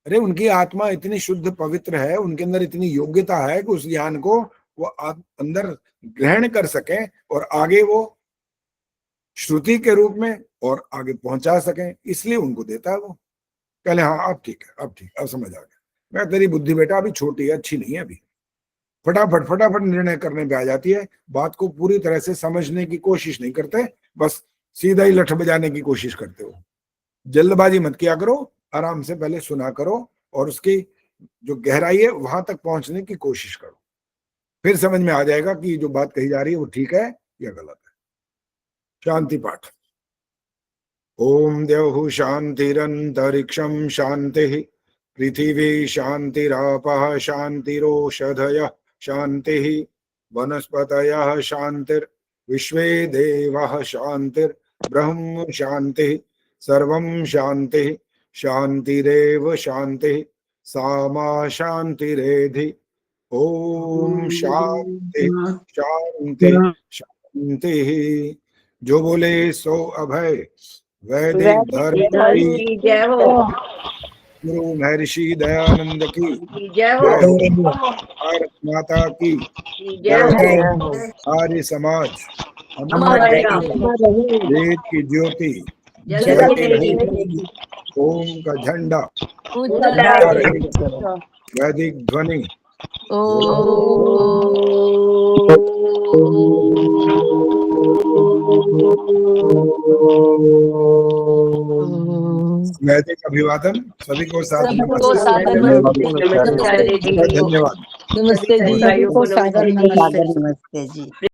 अरे उनकी आत्मा इतनी शुद्ध पवित्र है, उनके अंदर इतनी योग्यता है कि उस ज्ञान को वो अंदर ग्रहण कर सके और आगे वो श्रुति के रूप में और आगे पहुंचा सके, इसलिए उनको देता है वो। कहले हाँ अब ठीक है, अब समझ आ गया। मैं तेरी बुद्धि बेटा अभी छोटी है, अच्छी नहीं है, अभी फटाफट निर्णय करने पे आ जाती है, बात को पूरी तरह से समझने की कोशिश नहीं करते, बस सीधा ही लठ बजाने की कोशिश करते हो। जल्दबाजी मत किया करो, आराम से पहले सुना करो और उसकी जो गहराई है वहां तक पहुंचने की कोशिश करो, फिर समझ में आ जाएगा कि जो बात कही जा रही है वो ठीक है या गलत है। शांति पाठ। ओम द्यौः शांतिरंतरिक्षं शांतिः, पृथिवी शांतिरापः शांतिरोषधयः शांतिः, वनस्पतयः शांतिर्विश्वे देवाः शांतिर्ब्रह्म शांतिः, सर्वं शांतिः शांतिरेव शांतिः, सा शांतिरेधि। ओम शांति शांति शांति। जो बोले सो अभय। वैदिक धर्म की जय हो। गुरु महर्षि दयानंद की जय हो। भारत माता की जय हो। आर्य समाज अमर वेद की ज्योति जगत की ओम का झंडा ऊंचा रहेगा। वैदिक ध्वनि ओ नैतिक अभिवादन सभी को सादर सबको सादर नमस्ते। नमस्ते जी। धन्यवाद। नमस्ते जी। भाइयों को सबको सादर नमस्ते जी। नमस्ते। नमस्ते जी।